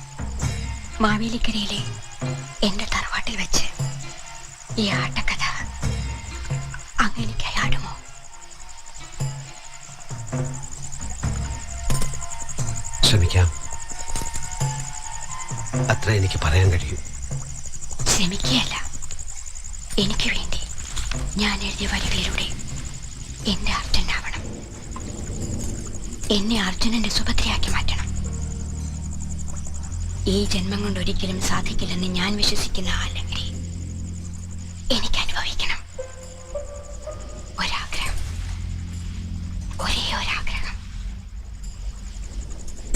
മാവേലിക്കരയിലെ എൻ്റെ തറവാട്ടിൽ വെച്ച് ഈ ആട്ടക്കഥ അങ്ങനെക്കായി ആടുമോ? ശ്രമിക്കാം. അത്ര എനിക്ക് പറയാൻ കഴിയും. ശ്രമിക്കുകയല്ല, എനിക്ക് വേണ്ടി ഞാൻ എഴുതിയ വരികളിലൂടെ എൻ്റെ അർജുനാവണം. എന്നെ അർജുനന്റെ സുഭദ്രയാക്കി മാറ്റണം. ഈ ജന്മം കൊണ്ട് ഒരിക്കലും സാധിക്കില്ലെന്ന് ഞാൻ വിശ്വസിക്കുന്ന ആ ലഹരി എനിക്ക് അനുഭവിക്കണം. ഒരാഗ്രഹം, ഒരേ ഒരാഗ്രഹം.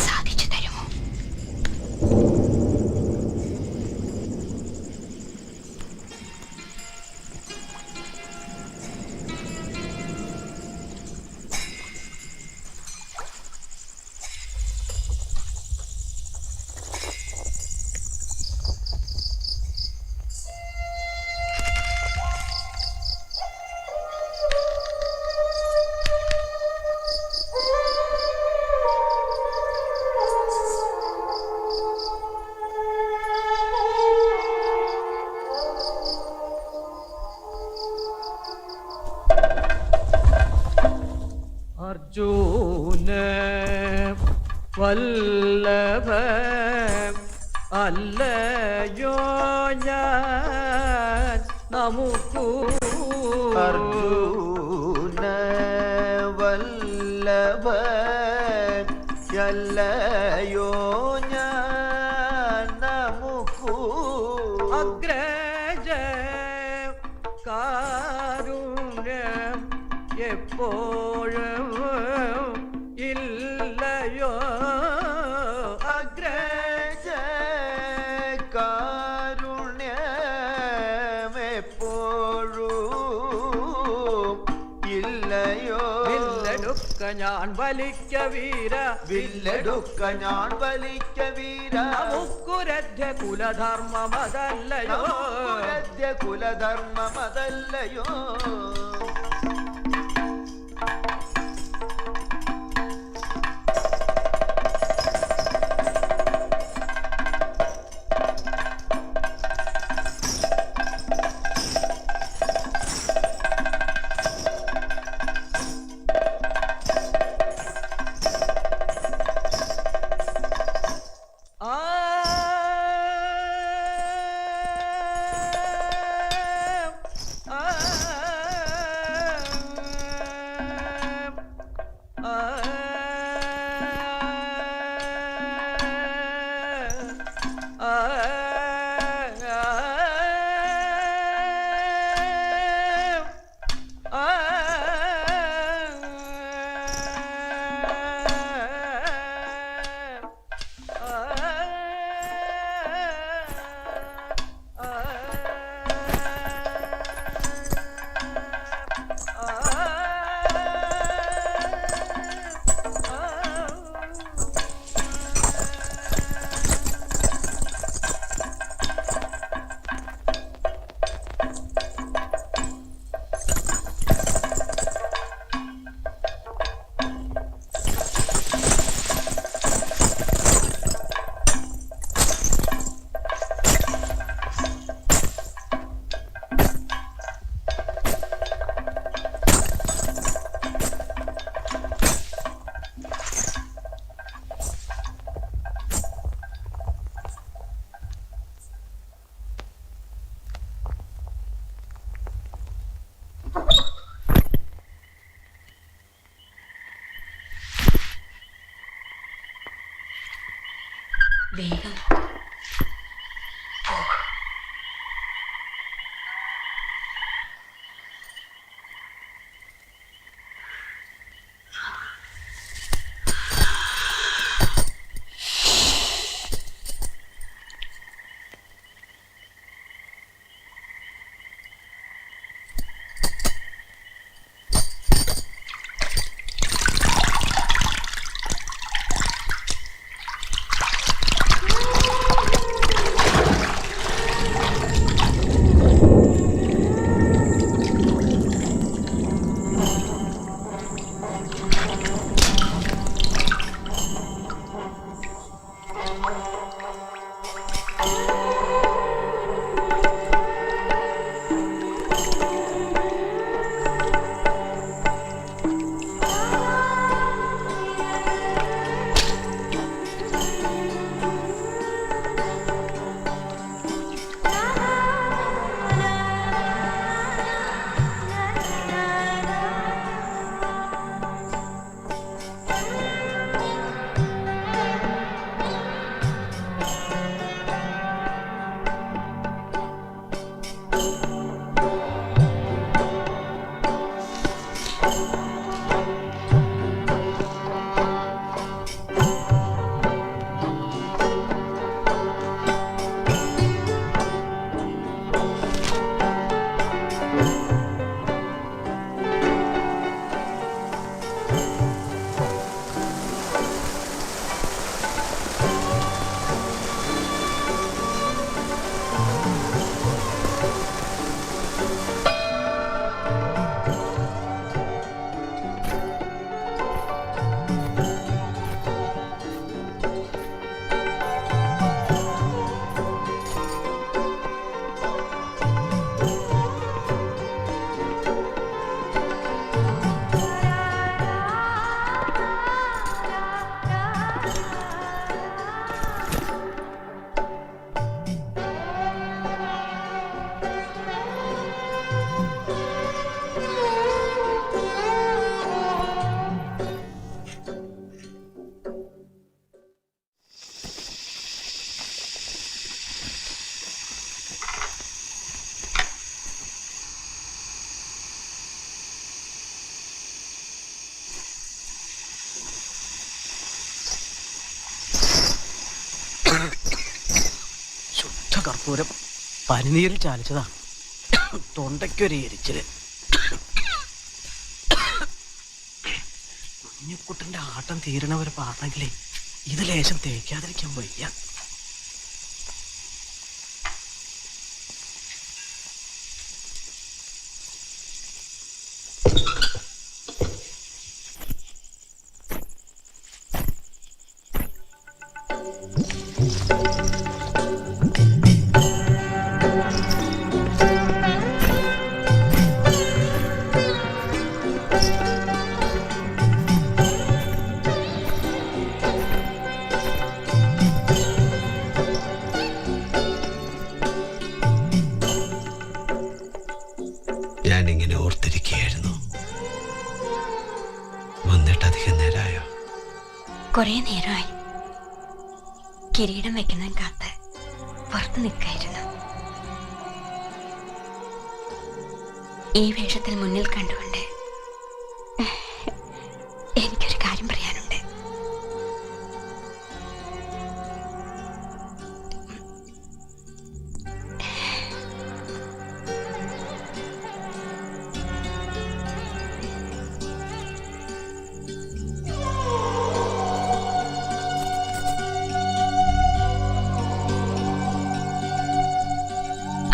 സാധിച്ചു തരുമോ? അർജുന വല്ലഭ അല്ലയോ ഞാൻ നമുക്കു അർജുന വല്ലഭ അല്ലയോ ഞാൻ നമുക്കു അഗ്രജ കാരുണ്യം എപ്പോഴും ഇല്ലയോ അഗ്രജ കാരുണ്യം എപ്പോഴും ഇല്ലയോ വില്ലെടുക്ക ഞാൻ വലിക്ക വീര വില്ലെടുക്ക ഞാൻ വലിക്ക വീര നമുക്കുരധ്യ കുലധർമ്മമതല്ലയോ നമുക്കുരധ്യ കുലധർമ്മമതല്ലയോ വേഗം കർപ്പൂരം പനിനീരിൽ ചാലിച്ചതാണ്. തൊണ്ടയ്ക്കൊരു എരിച്ചില്. കുഞ്ഞിക്കുട്ടൻ്റെ ആട്ടം തീരണവരെ പറഞ്ഞെങ്കിലേ ഇത് ലേശം തേക്കാതിരിക്കാൻ വയ്യ. ഞാനിങ്ങനെ ഓർത്തിരിക്കുകയായിരുന്നു. വന്നിട്ട് അധികം നേരമായോ? കുറെ നേരമായി. കിരീടം വെക്കുന്നവൻ കാത്ത് പുറത്ത് നിൽക്കായിരുന്നു. ഈ വേഷത്തിൽ മുന്നിൽ കണ്ടുകൊണ്ട് എനിക്കൊരു കാര്യം പറയാനുണ്ട്.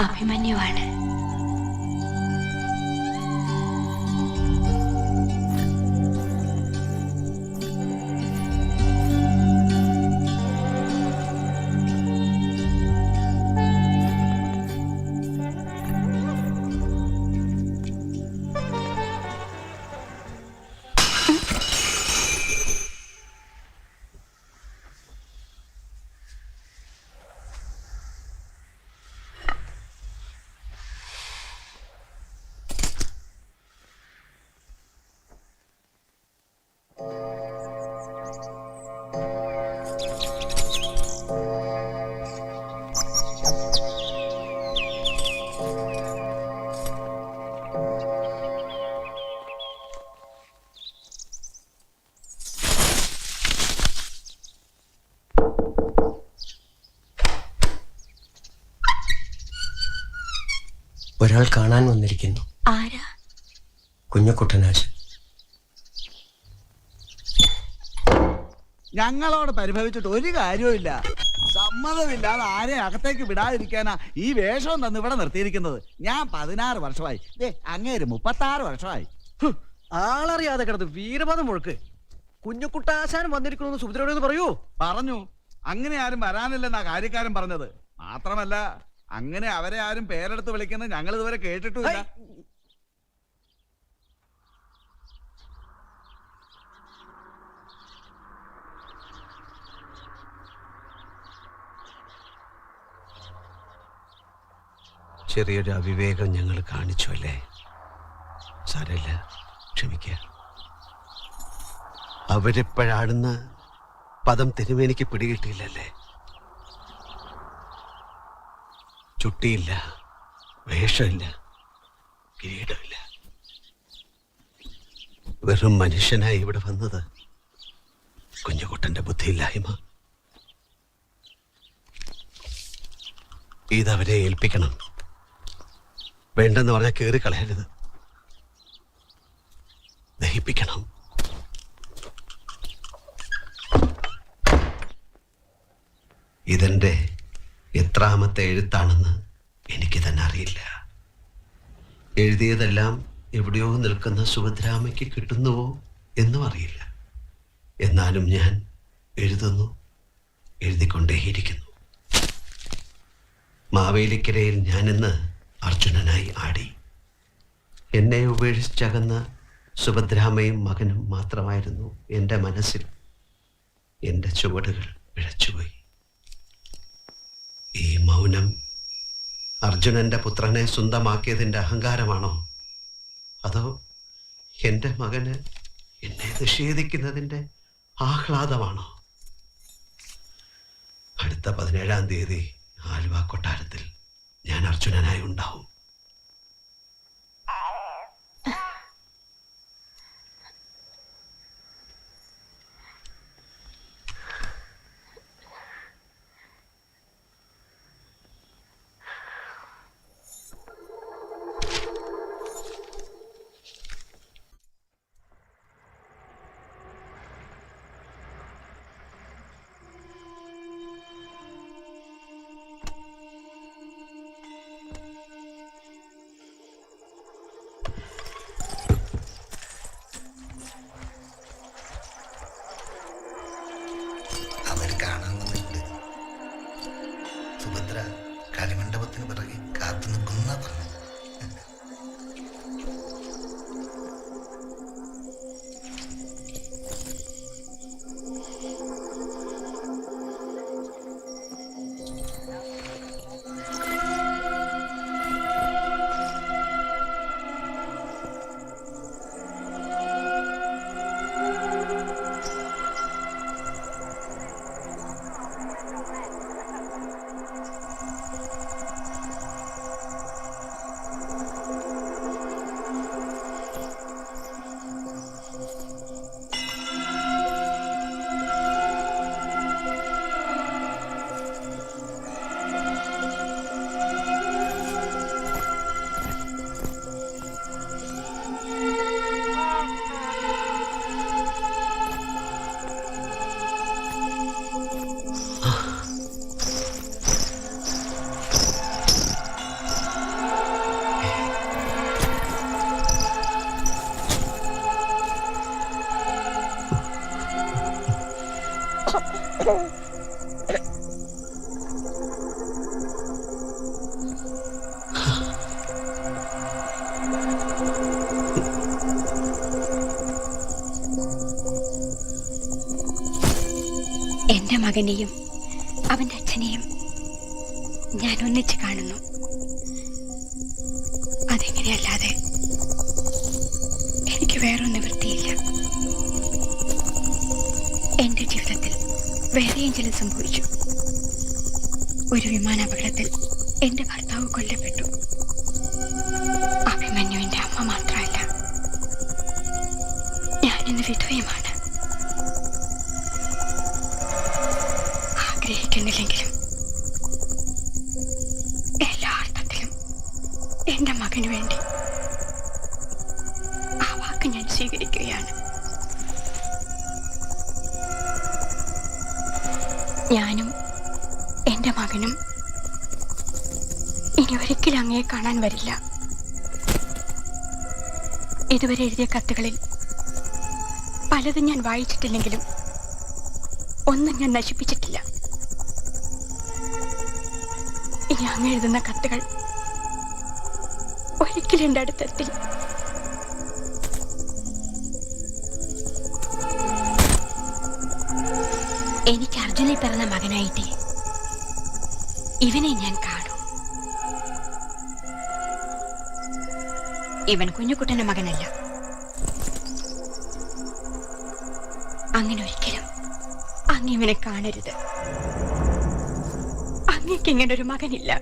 അഭിമന്യുവാണ്. ഒരാൾ കാണാൻ വന്നിരിക്കുന്നു. ആരാ? കുഞ്ഞുകുട്ടനാശൻ. ഞങ്ങളോട് പരിഭവിച്ചിട്ട് ഒരു കാര്യവുമില്ല. സമ്മതമില്ലാതെ ആരെ അകത്തേക്ക് വിടാതിരിക്കാനാ ഈ വേഷവും തന്ന് ഇവിടെ നിർത്തിയിരിക്കുന്നത്. ഞാൻ 16 വർഷമായി, അങ്ങേര് 36 വർഷമായി. ആളറിയാതെ കിടന്ന് വീരപദം മുഴുക്ക്. കുഞ്ഞുകുട്ടാശാൻ വന്നിരിക്കണമെന്ന് സുഭദ്രയോട് പറയൂ. പറഞ്ഞു. അങ്ങനെ ആരും വരാനില്ലെന്നാ കാര്യക്കാരൻ പറഞ്ഞത്. മാത്രമല്ല അങ്ങനെ അവരെ ആരും പേരെടുത്ത് വിളിക്കുന്നത് ഞങ്ങൾ ഇതുവരെ കേട്ടിട്ടുമില്ല. ചെറിയൊരു അവിവേകം ഞങ്ങൾ കാണിച്ചു അല്ലേ? സാരമില്ല, ക്ഷമിക്കുക. അവരിപ്പോഴാടുന്ന പദം തിരുമേനിക്ക് പിടികിട്ടിയില്ലല്ലേ? ചുട്ടിയില്ല, വേഷമില്ല, കിരീടമില്ല. വെറും മനുഷ്യനായി ഇവിടെ വന്നത് കുഞ്ഞുകുട്ടന്റെ ബുദ്ധിയില്ലായ്മ. ഇതവരെ ഏൽപ്പിക്കണം. വേണ്ടെന്ന് പറഞ്ഞാൽ കയറിക്കളയരുത്, ദഹിപ്പിക്കണം. ഇതെന്റെ എത്രാമത്തെ എഴുത്താണെന്ന് എനിക്ക് തന്നെ അറിയില്ല. എഴുതിയതെല്ലാം എവിടെയോ നിൽക്കുന്ന സുഭദ്രാമയ്ക്ക് കിട്ടുന്നുവോ എന്നും അറിയില്ല. എന്നാലും ഞാൻ എഴുതുന്നു, എഴുതിക്കൊണ്ടേയിരിക്കുന്നു. മാവേലിക്കരയിൽ ഞാനിന്ന് അർജുനനായി ആടി. എന്നെ ഉപേക്ഷിച്ചകന്ന സുഭദ്രാമയും മകനും മാത്രമായിരുന്നു എൻ്റെ മനസ്സിൽ. എൻ്റെ ചുവടുകൾ പിഴച്ചുപോയി. ഈ മൗനം അർജുനന്റെ പുത്രനെ സ്വന്തമാക്കിയതിൻ്റെ അഹങ്കാരമാണോ? അതോ എൻ്റെ മകന് എന്നെ നിഷേധിക്കുന്നതിൻ്റെ ആഹ്ലാദമാണോ? അടുത്ത 17-ാം തീയതി ആലുവ കൊട്ടാരത്തിൽ ഞാൻ അർജുനനായി ഉണ്ടാവും. സുഭദ്ര കളിമണ്ഡപത്തിന് പിറകെ കാത്തു നിൽക്കുന്ന പറഞ്ഞു. എന്റെ മകനെയും അവന്റെ അച്ഛനെയും ഞാൻ ഒന്നിച്ച് കാണുന്നു. അതെങ്ങനെയല്ലാതെ എനിക്ക് വേറൊരു നിവൃത്തിയില്ല. എന്റെ ജീവിതത്തിൽ വേറെയെങ്കിലും സംഭവിച്ചു. ഒരു വിമാനാപകടത്തിൽ എന്റെ ഭർത്താവ് കൊല്ലപ്പെട്ടു. അഭിമന്യുവിന്റെ അമ്മ മാത്രമല്ല, ഞാനിന്ന് വിധവയുമാണ്. ആഗ്രഹിക്കുന്നില്ലെങ്കിലും എല്ലാ അർത്ഥത്തിലും എന്റെ മകന് വേണ്ടി. ആ വാക്ക് ഞാൻ സ്വീകരിക്കുകയാണ്. ഞാനും എൻ്റെ മകനും ഇനി ഒരിക്കലും അങ്ങയെ കാണാൻ വരില്ല. ഇതുവരെ എഴുതിയ കത്തുകളിൽ പലതും ഞാൻ വായിച്ചിട്ടില്ലെങ്കിലും ഒന്നും ഞാൻ നശിപ്പിച്ചിട്ടില്ല. ഇനി അങ്ങ് എഴുതുന്ന കത്തുകൾ ഒരിക്കലും എൻ്റെ അടുത്തെത്തില്ല. എനിക്ക് അർജുനിൽ പിറന്ന മകനായിട്ട് ഇവനെ ഞാൻ കാണും. ഇവൻ കുഞ്ഞുകുട്ടന്റെ മകനല്ല. അങ്ങനെ ഒരിക്കലും അങ്ങ് ഇവനെ കാണരുത്. അങ്ങേക്ക് ഇങ്ങനെ ഒരു മകനില്ല.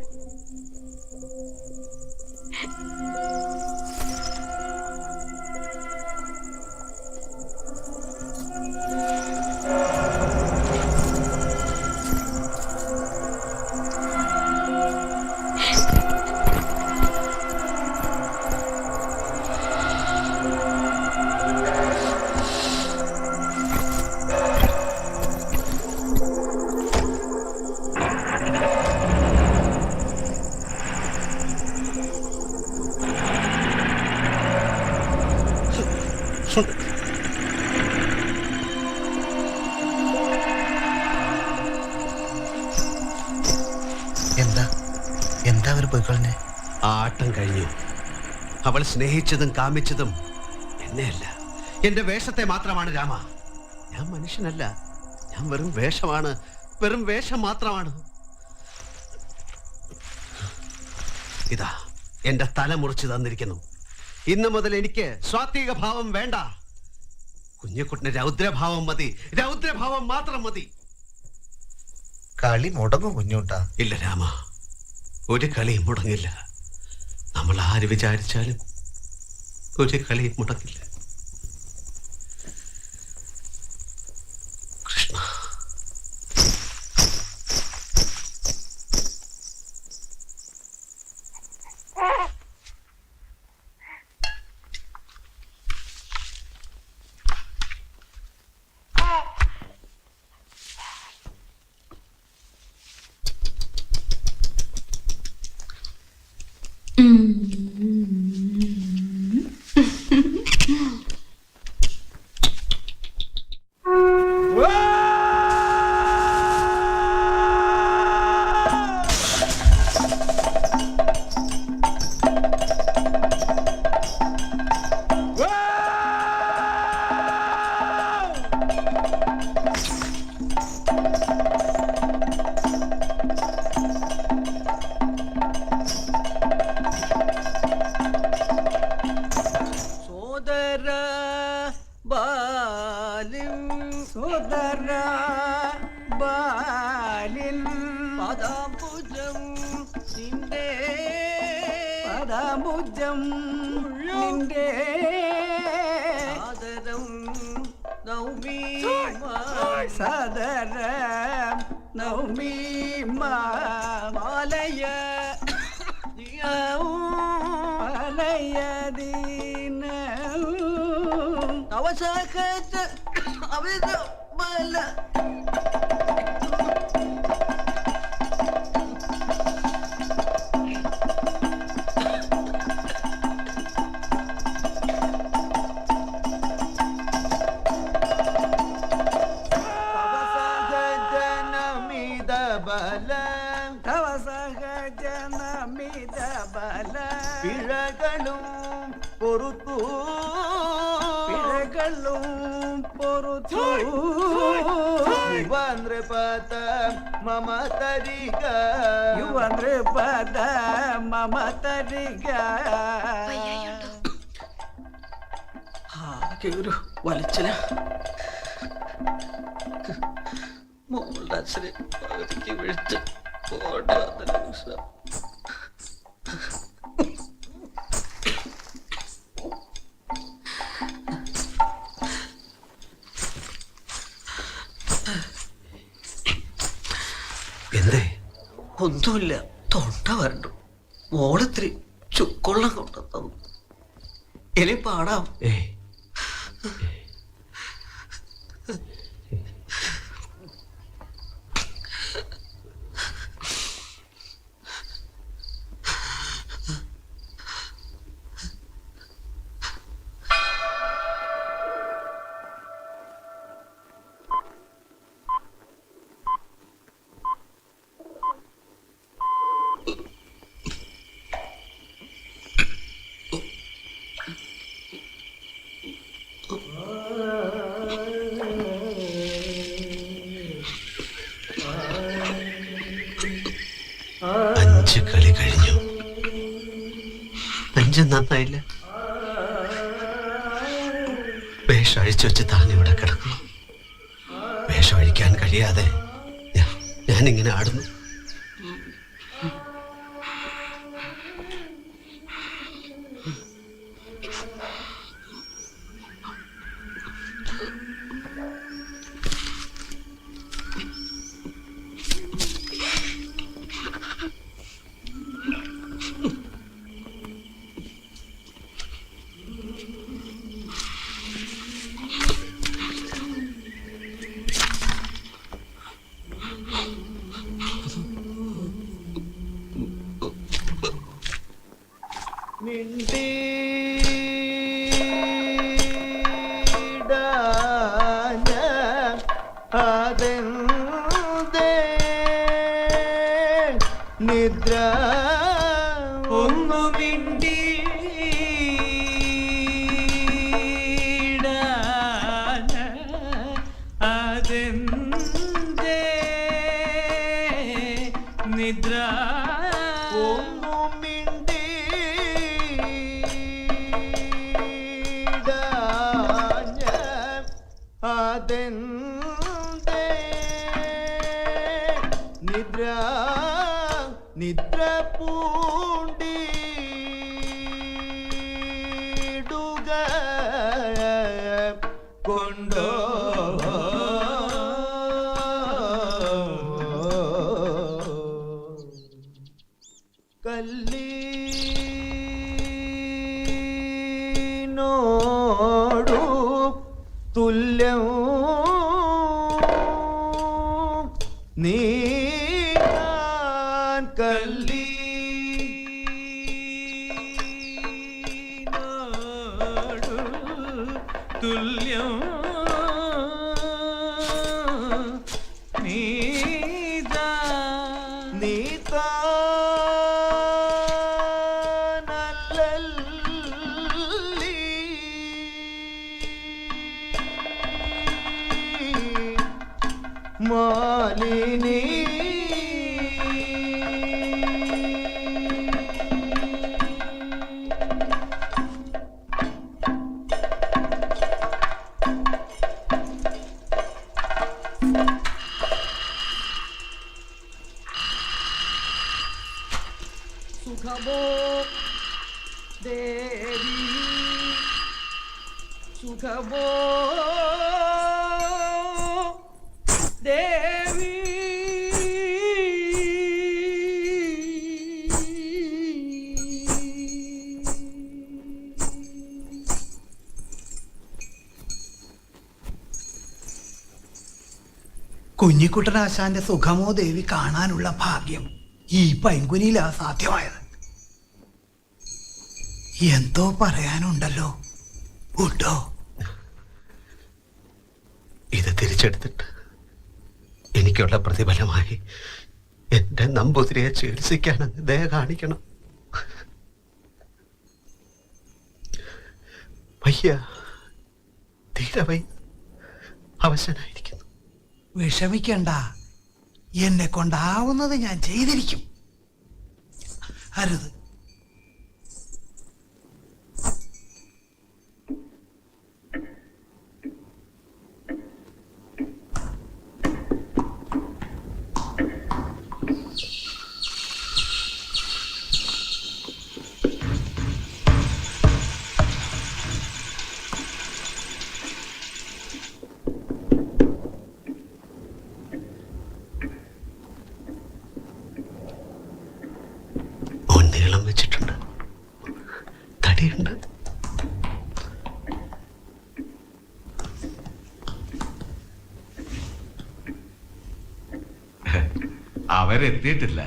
എന്താ അവർ പോയിക്കൊള്ളേ? ആട്ടം കഴിഞ്ഞു. അവൾ സ്നേഹിച്ചതും കാമിച്ചതും എന്നെയല്ല, എന്റെ വേഷത്തെ മാത്രമാണ് രാമ. ഞാൻ മനുഷ്യനല്ല, ഞാൻ വെറും വേഷമാണ്, വെറും വേഷം മാത്രമാണ്. ഇതാ എന്റെ തല മുറിച്ച് തന്നിരിക്കുന്നു. ഇന്നു മുതൽ എനിക്ക് സ്വാത്വിക ഭാവം വേണ്ട. കുഞ്ഞുകുട്ടന് രൗദ്രഭാവം മതി, രൗദ്രഭാവം മാത്രം മതി. കളി മുടങ്ങും കുഞ്ഞുട്ടാ? ഇല്ല രാമ, ഒരു കളിയും മുടങ്ങില്ല. നമ്മൾ ആര് വിചാരിച്ചാലും ഒരു കളിയും മുടങ്ങില്ല. കൃഷ്ണ, പദാംബുജം നിന്റെ സാദരം നൗമി സാദരം നൗമി മാലയ മാലയ ദീന അവസാഖത അവിത മല പിഴകളും പൊറുത്തു യുവനൃപത മമ തരിക യുവനൃപത മമ തരിക ഒരു വലിച്ചില മോളുടെ അച്ഛനെ പകുതിക്ക് വിളിച്ച് പോകേണ്ടി വന്നില്ല. എന്തേ? ഒന്നുമില്ല, തൊണ്ട വരണ്ടു. മോളിത്തിരി ചുക്കൊള്ളം കൊണ്ടു തന്നു. ഇനി പാടാം. അഞ്ച് കളി കഴിഞ്ഞു. അഞ്ച് നന്നായില്ല. വേഷം അഴിച്ചു വെച്ച് താനിവിടെ കിടക്കുന്നു. വേഷം അഴിക്കാൻ കഴിയാതെ ഞാനിങ്ങനെ ആടുന്നു. നിദ്ര ഒന്നു മിണ്ടി അതെന്തേ നിദ്ര ഒന്നു മിണ്ടി അതെന്തേ നിദ്ര നിദ്ര പൂണ്ടിടുക കൊണ്ടോ കല്ലിനോടു തുല്യം നീ കല്ലിനോടു തുല്യം നീതാ നല്ലല്ലി മാലിനി സുഖമോ ദേവി സുഖമോ ദേവി കുഞ്ഞിക്കുട്ടനാശാന്റെ സുഖമോ ദേവി കാണാനുള്ള ഭാഗ്യം ഈ പൈങ്കുനിയിലാ സാധ്യമായത്. എന്തോ പറയാനുണ്ടല്ലോ, ഉണ്ടോ? ഇത് തിരിച്ചെടുത്തിട്ട് എനിക്കുള്ള പ്രതിഫലമായി എന്റെ നമ്പൂതിരിയെ ചികിത്സിക്കാനെന്ന് ദയ കാണിക്കണം. വയ്യ, തീരെ വയ്യ, അവശനായിരിക്കുന്നു. വിഷമിക്കണ്ട, എന്നെ കൊണ്ടാവുന്നത് ഞാൻ ചെയ്തിരിക്കും. അരുത്, നീളം വെച്ചിട്ടുണ്ട്. അവരെത്തിയിട്ടില്ല.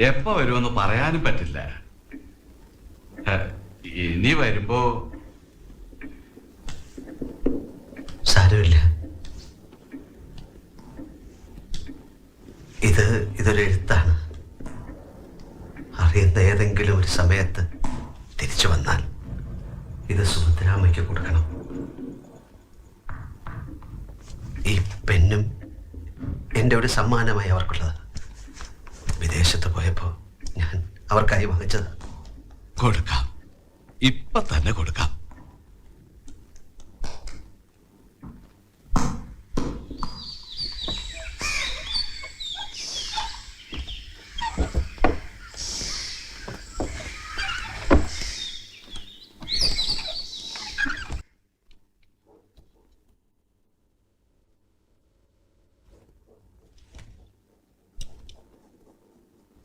എപ്പോ വരുമെന്ന് പറയാനും പറ്റില്ല. ഇനി വരുമ്പോ സാരമില്ല. ഇതൊരു എഴുത്താണ്. അറിയുന്ന ഏതെങ്കിലും ഒരു സമയത്ത് തിരിച്ചു വന്നാൽ ഇത് സുഭദ്രാമ്മയ്ക്ക് കൊടുക്കണം. ഈ പെന്നും എൻ്റെ ഒരു സമ്മാനമായി അവർക്കുള്ളത്. വിദേശത്ത് പോയപ്പോൾ ഞാൻ അവർക്കായി വാങ്ങിച്ചത്. കൊടുക്കാം, ഇപ്പൊ തന്നെ കൊടുക്കാം.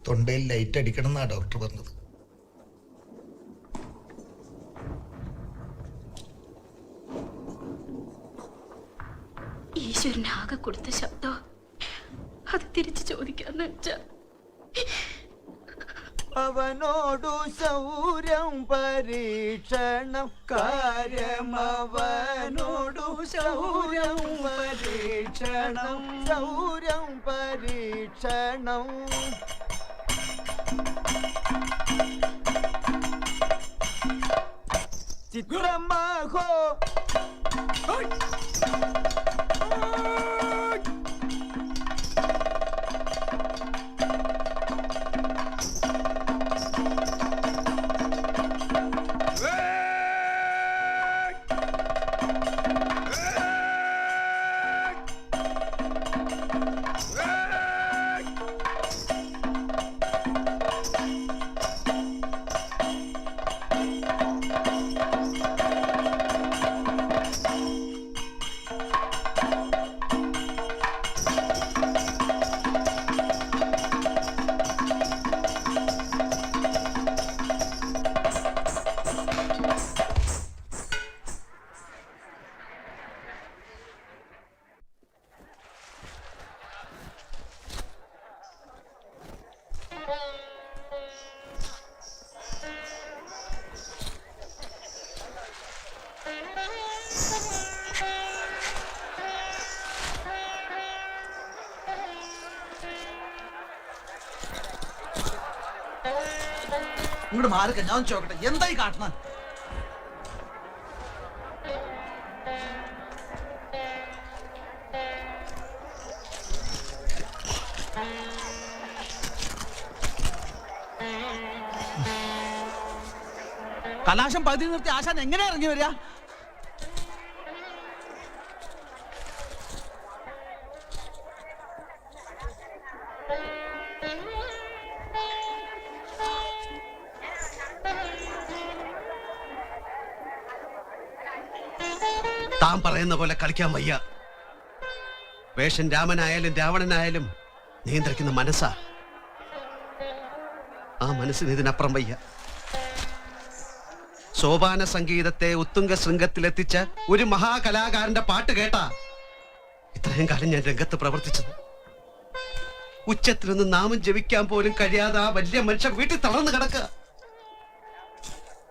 തൊണ്ടയിൽ ലൈറ്റ് അടിക്കണം എന്നാ ഡോക്ടർ പറഞ്ഞത്. ഈശ്വരൻ ആകെ കൊടുത്ത ശബ്ദം അത് തിരിച്ചു ചോദിക്കാന്ന് വെച്ചാ അവനോടു ശൗര്യം പരീക്ഷണം കാര്യമവനോടു ശൗര്യം പരീക്ഷണം ശൗര്യം പരീക്ഷണം ചിത്രമഹോ ഇങ്ങോട്ട് മാറിക്ക, ഞാൻ ചോക്കട്ടെ എന്തായി കാട്ടണ? കലാശം പകുതി നിർത്തി ആശാൻ എങ്ങനെ ഇറങ്ങി വരിക? താൻ പറയുന്ന പോലെ കളിക്കാൻ വയ്യ. വേഷൻ രാമനായാലും രാവണനായാലും നിയന്ത്രിക്കുന്ന മനസ്സാ. ആ മനസ്സിന് ഇതിനപ്പുറം വയ്യ. സോപാന സംഗീതത്തെ ഉത്തുംഗ ശൃംഗത്തിലെത്തിച്ച ഒരു മഹാകലാകാരന്റെ പാട്ട് കേട്ടാ ഇത്രയും കാലം ഞാൻ രംഗത്ത് പ്രവർത്തിച്ചത്. ഉച്ചത്തിലൊന്ന് നാമം ജപിക്കാൻ പോലും കഴിയാതെ ആ വലിയ മനുഷ്യൻ വീട്ടിൽ തളർന്നു കിടക്കുക.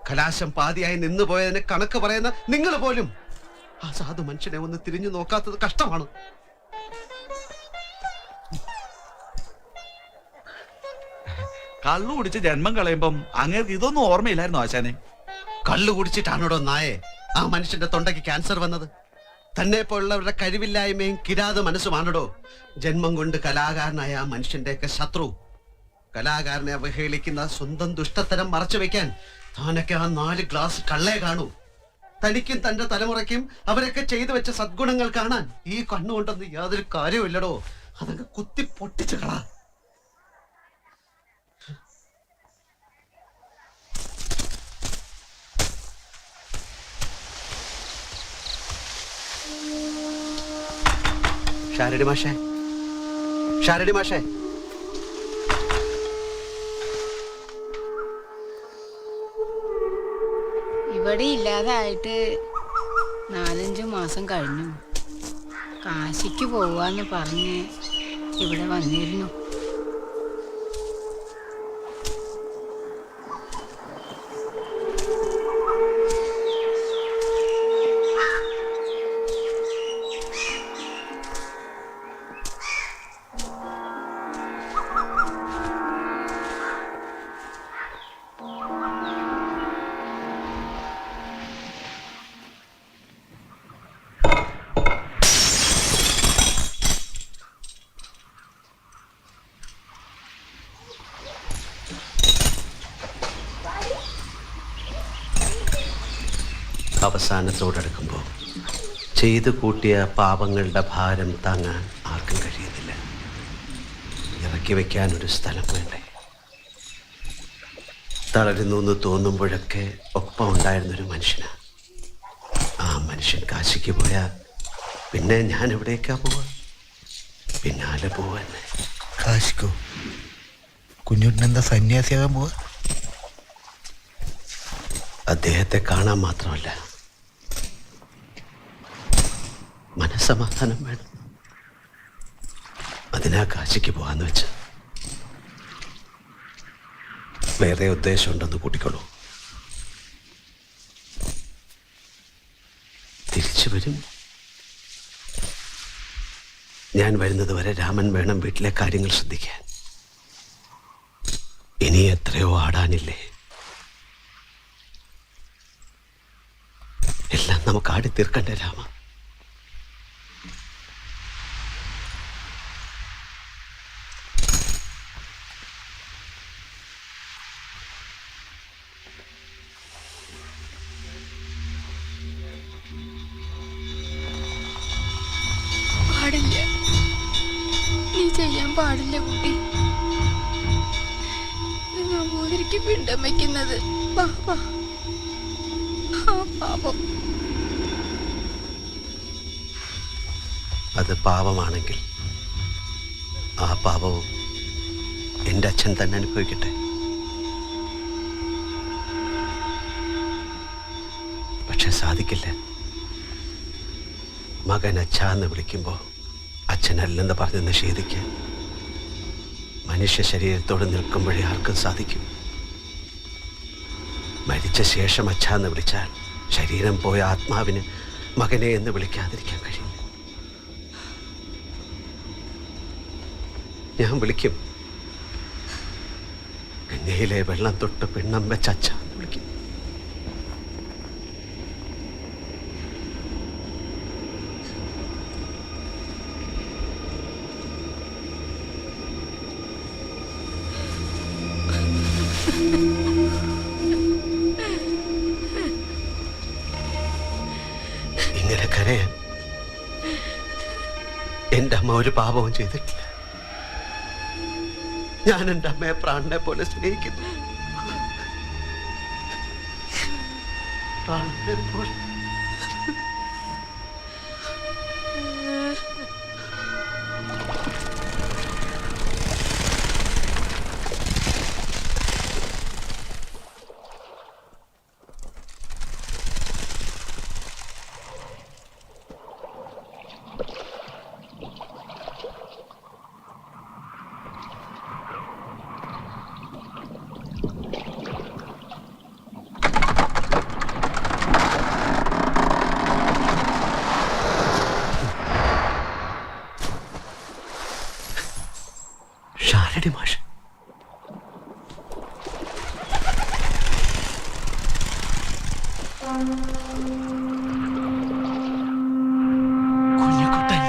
കലാശം പാതിയായി നിന്നുപോയതിന് കണക്ക് പറയുന്ന നിങ്ങൾ പോലും ആ സാധു മനുഷ്യനെ ഒന്ന് തിരിഞ്ഞു നോക്കാത്തത് കഷ്ടമാണ്. കള്ളു കുടിച്ച് ജന്മം കളയുമ്പം അങ്ങേർക്ക് ഇതൊന്നും ഓർമ്മയില്ലായിരുന്നു ആശാനെ. കള്ളു കുടിച്ചിട്ടാണോടോ നായെ ആ മനുഷ്യന്റെ തൊണ്ടയ്ക്ക് ക്യാൻസർ വന്നത്? തന്നെ പോലുള്ളവരുടെ കഴിവില്ലായ്മയും കിരാത മനസ്സുമാണോ ജന്മം കൊണ്ട് കലാകാരനായ ആ മനുഷ്യന്റെയൊക്കെ ശത്രു. കലാകാരനെ അവഹേളിക്കുന്ന സ്വന്തം ദുഷ്ടത്തരം മറച്ചു വെക്കാൻ താനൊക്കെ ആ 4 ഗ്ലാസ് കള്ളേ കാണൂ. തനിക്കും തന്റെ തലമുറയ്ക്കും അവരൊക്കെ ചെയ്തു വെച്ച സദ്ഗുണങ്ങൾ കാണാൻ ഈ കണ്ണുകൊണ്ടൊന്നും യാതൊരു കാര്യമില്ലടോ. അതൊക്കെ കുത്തി പൊട്ടിച്ചു കളാ. ഷാരടി മാഷേ, ഷാരടി മാഷേ, ഇവിടെ ഇല്ലാതായിട്ട് 4-5 മാസം കഴിഞ്ഞു. കാശിക്ക് പോവാന്ന് പറഞ്ഞ് ഇവിടെ വന്നിരുന്നു. അവസാനത്തോടടുക്കുമ്പോൾ ചെയ്തു കൂട്ടിയ പാപങ്ങളുടെ ഭാരം താങ്ങാൻ ആർക്കും കഴിയുന്നില്ല. ഇറക്കി വയ്ക്കാൻ ഒരു സ്ഥലം വേണ്ടേ? തളരുന്നു എന്ന് തോന്നുമ്പോഴൊക്കെ ഒപ്പം ഉണ്ടായിരുന്നൊരു മനുഷ്യനാണ്. ആ മനുഷ്യൻ കാശിക്ക് പോയാൽ പിന്നെ ഞാൻ എവിടേക്കാ പോവാ? പിന്നാലെ പോവാൻ. കാശിക്കോ? കുഞ്ഞുട്ടിനെന്താ സന്യാസിയാകാൻ പോവാ? അദ്ദേഹത്തെ കാണാൻ മാത്രമല്ല, മനസ്സമാധാനം വേണം. അതിനാ കാശിക്ക് പോകാന്ന് വെച്ച്. വേറെ ഉദ്ദേശമുണ്ടെന്ന് കൂട്ടിക്കൊള്ളൂ. തിരിച്ചു വരും. ഞാൻ വരുന്നത് വരെ രാമൻ വേണം വീട്ടിലെ കാര്യങ്ങൾ ശ്രദ്ധിക്കാൻ. ഇനി എത്രയോ ആടാനില്ലേ? എല്ലാം നമുക്ക് ആടി തീർക്കണ്ടേ രാമ? പാടില്ല, നീ ചെയ്യാൻ പാടില്ല കുട്ടി. നമ്പൂതിരിക്ക് പിണ്ടം വയ്ക്കുന്നത് പാപം. അത് പാപമാണെങ്കിൽ ആ പാപവും എൻ്റെ അച്ഛൻ തന്നെ അനുഭവിക്കട്ടെ. പക്ഷെ സാധിക്കില്ല. മകൻ അച്ഛാന്ന് വിളിക്കുമ്പോൾ അച്ഛനല്ലെന്ന് പറഞ്ഞ് നിഷേധിക്കാൻ മനുഷ്യ ശരീരത്തോട് നിൽക്കുമ്പോഴേ ആർക്കും സാധിക്കും. മരിച്ച ശേഷം അച്ഛാന്ന് വിളിച്ചാൽ ശരീരം പോയ ആത്മാവിന് മകനെ എന്ന് വിളിക്കാതിരിക്കാൻ കഴിയില്ല. ഞാൻ വിളിക്കും. ഗംഗയിലെ വെള്ളം തൊട്ട് പിണ്ണം വെച്ച അച്ഛ വിളിക്കും. ഇങ്ങനെ കരയാൻ എൻ്റെ അമ്മ ഒരു പാപവും ചെയ്തിട്ടില്ല. ഞാൻ എൻ്റെ അമ്മയെ പ്രാണനെ പോലെ സ്നേഹിക്കുന്നു. പ്രാണനെ പോലെ. ശാരടി മാഷ് കുഞ്ഞുകുട്ടൻ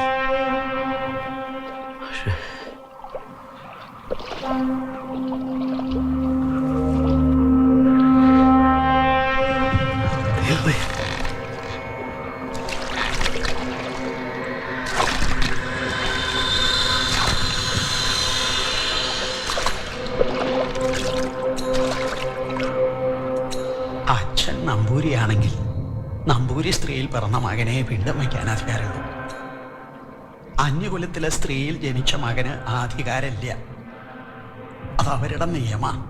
അച്ഛൻ നമ്പൂരിയാണെങ്കിൽ നമ്പൂരി സ്ത്രീയിൽ പിറന്ന മകനെ പിണ്ടം വയ്ക്കാൻ അധികാരമുള്ളൂ. അന്യകുലത്തിലെ സ്ത്രീയിൽ ജനിച്ച മകന് ആ അധികാരമില്ല. അത് അവരുടെ നിയമമാണ്.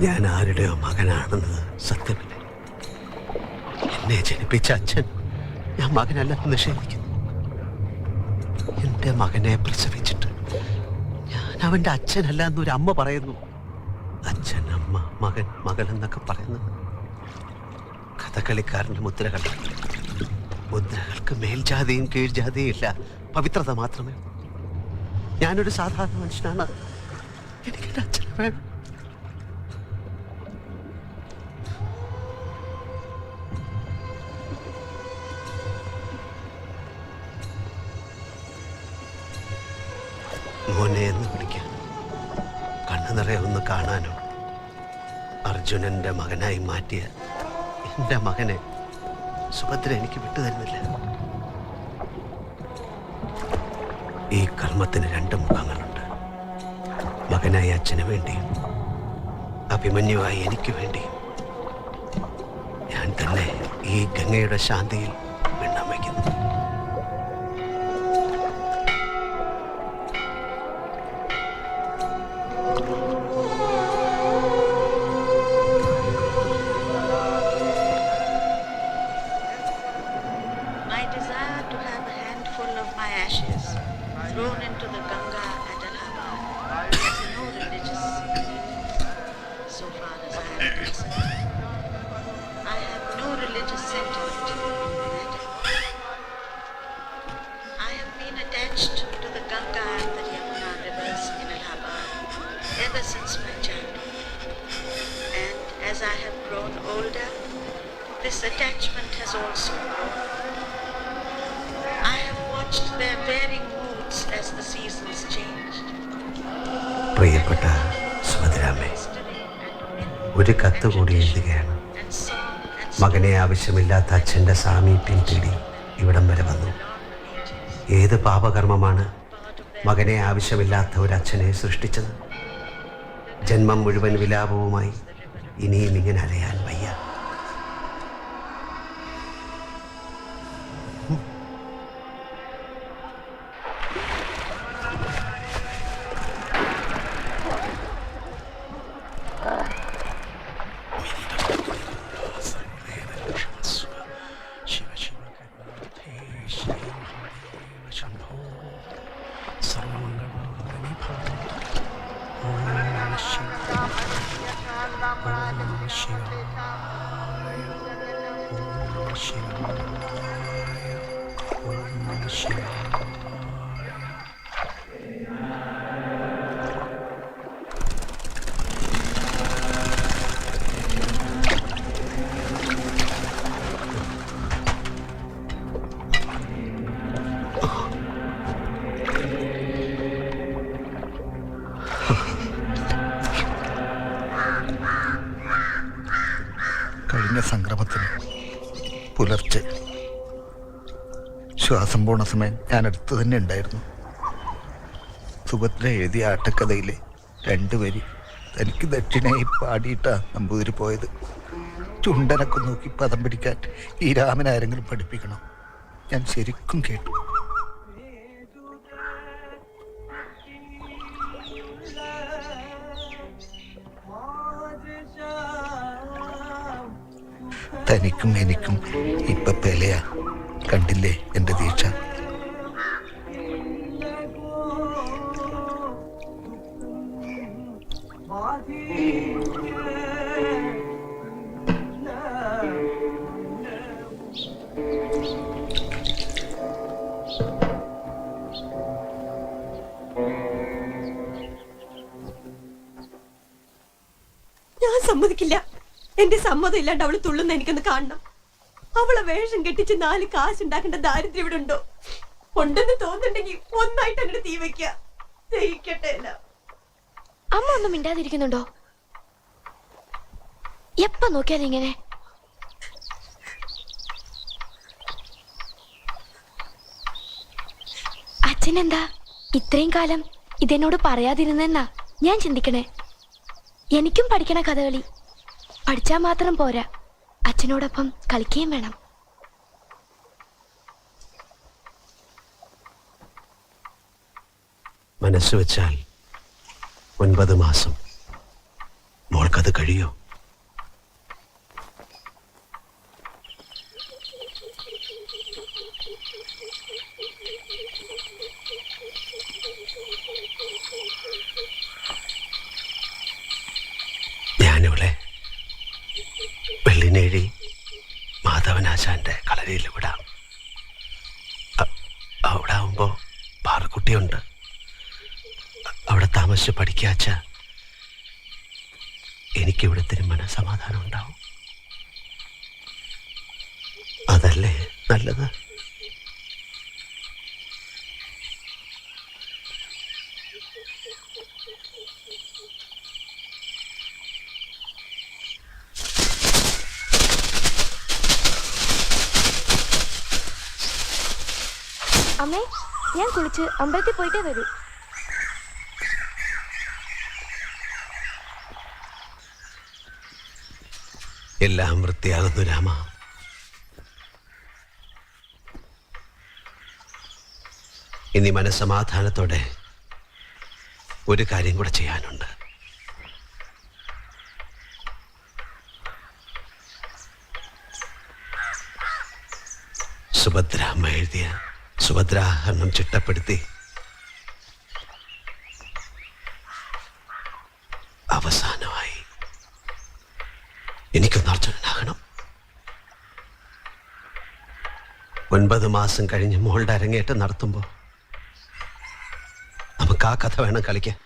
ഞാൻ ആരുടെയോ മകനാണെന്നത് സത്യമല്ല. എന്നെ ജനിപ്പിച്ച അച്ഛൻ ഞാൻ മകനല്ലെന്ന് നിഷേധിക്കുന്നു. എൻ്റെ മകനെ പ്രസവിച്ചിട്ട് ഞാൻ അവൻ്റെ അച്ഛനല്ല എന്നൊരു അമ്മ പറയുന്നു. അച്ഛൻ, അമ്മ, മകൻ, മകൾ എന്നൊക്കെ പറയുന്നത് കഥകളിക്കാരൻ്റെ മുദ്രകളാണ്. മുദ്രകൾക്ക് മേൽജാതിയും കീഴ്ജാതിയും ഇല്ല, പവിത്രത മാത്രമേ. ഞാനൊരു സാധാരണ മനുഷ്യനാണ്. എനിക്കെൻ്റെ അച്ഛനെ വേണം. മോനെ എന്ന് വിളിക്കാൻ, കണ്ണു നിറയെ ഒന്ന് കാണാനോ. അർജുനന്റെ മകനായി മാറ്റിയ എൻ്റെ മകനെ സുഭദ്ര എനിക്ക് വിട്ടുതരുന്നില്ല. ഈ കർമ്മത്തിന് 2 മുഖങ്ങളുണ്ട്. മകനായി അച്ഛന് വേണ്ടിയും അഭിമന്യുവായി എനിക്ക് വേണ്ടിയും ഞാൻ തന്നെ ഈ ഗംഗയുടെ ശാന്തിയിൽ വെണ്ണം വയ്ക്കുന്നു. My desire to have a handful of my ashes thrown into the Ganga at Allahabad has no religious significance, so far as I am concerned. I have no religious sentiment in the matter. I have been attached to the Ganga and the Yamuna rivers in Allahabad ever since my childhood. And as I have grown older, this attachment has also grown. I have watched their varying moods as the seasons changed. പ്രിയപ്പെട്ട സുഭദ്രാമേ, ഒരു കത്ത് കൂടി എഴുതുകയാണ്. മകനെ ആവശ്യമില്ലാത്ത അച്ഛൻ്റെ സാമീപ്യം തേടി ഇവിടം വരെ വന്നു. ഏത് പാപകർമ്മമാണ് മകനെ ആവശ്യമില്ലാത്ത ഒരു അച്ഛനെ സൃഷ്ടിച്ചത്? ജന്മം മുഴുവൻ വിലാപവുമായി ഇനിയും ഇങ്ങനെ അലയാൻ വയ്യ. കഴിഞ്ഞ സംക്രമത്തിന് പുലർച്ചെ ശ്വാസം പോണ സമയം ഞാൻ അടുത്ത് തന്നെ ഉണ്ടായിരുന്നു. സുഭദ്ര എഴുതിയ ആട്ടക്കഥയിലെ 2 വരി തനിക്ക് ദക്ഷിണയായി പാടിയിട്ടാ നമ്പൂതിരി പോയത്. ചുണ്ടനൊക്കെ നോക്കി പദം പിടിക്കാൻ ഈ രാമൻ ആരെങ്കിലും പഠിപ്പിക്കണം. ഞാൻ ശരിക്കും കേട്ടു. തനിക്കും എനിക്കും ഇപ്പൊ പെലയാ. കണ്ടില്ലേ എൻ്റെ ദീക്ഷ? ഞാൻ സമ്മതിക്കില്ല. എന്റെ സമ്മതം ഇല്ലാണ്ട് അവള് തുള്ളുന്ന എനിക്കൊന്ന് കാണണം. അവളെ വേഷം കെട്ടിച്ച് 4 കാശുണ്ടാക്കേണ്ട ദാരിദ്ര്യം ഇവിടെ ഉണ്ടോ? ഉണ്ടെന്ന് തോന്നുന്നുണ്ടെങ്കിൽ ഒന്നായിട്ട് എന്നെ തീ വെക്ക. ദഹിക്കട്ടെ. അമ്മ ഒന്നും മിണ്ടാതിരിക്കുന്നുണ്ടോ? എപ്പ നോക്കിയാലും ഇങ്ങനെ. അച്ഛനെന്താ ഇത്രയും കാലം ഇതെന്നോട് പറയാതിരുന്നെന്നാ ഞാൻ ചിന്തിക്കണേ. എനിക്കും പഠിക്കണ കഥകളി. പഠിച്ചാൽ മാത്രം പോരാ, അച്ഛനോടൊപ്പം കളിക്കുകയും വേണം. മനസ്സ് വെച്ചാൽ 9 മാസം മോൾക്കത് അത് കഴിയോ? ഞാനിവിടെ വെള്ളിനേഴി മാധവനാശാന്റെ കളരിയിൽ വിടാം. അവിടെ ആവുമ്പോ പാറക്കുട്ടിയുണ്ട്. അവിടെ താമസിച്ച് പഠിക്കാച്ച എനിക്കിവിടെ ഇത്തിരി മനസമാധാനം ഉണ്ടാവും. അതല്ലേ നല്ലത്? അമ്മേ, ഞാൻ കുളിച്ച് അമ്പലത്തിൽ പോയിട്ടേ വരൂ. എല്ലാം വൃത്തിയാകുന്നു രാമ. ഇനി മനസ്സമാധാനത്തോടെ ഒരു കാര്യം കൂടെ ചെയ്യാനുണ്ട്. സുഭദ്ര അമ്മ എഴുതിയ സുഭദ്രാഹരണം ചിട്ടപ്പെടുത്തി അവസാനമായി എനിക്കൊന്ന് അർജുനനാകണം. 9 മാസം കഴിഞ്ഞ് മോളുടെ അരങ്ങേറ്റം നടത്തുമ്പോൾ നമുക്ക് ആ കഥ വേണം കളിക്കാൻ.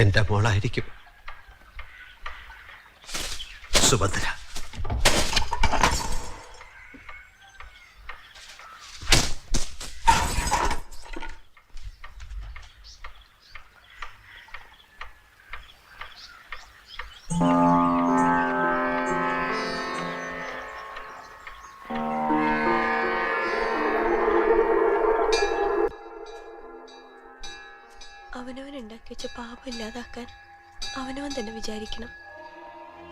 എന്റെ മോളായിരിക്കും സുഭദ്ര. അവനവൻ ഉണ്ടാക്കി വെച്ച പാപം ഇല്ലാതാക്കാൻ അവനവൻ തന്നെ വിചാരിക്കണം,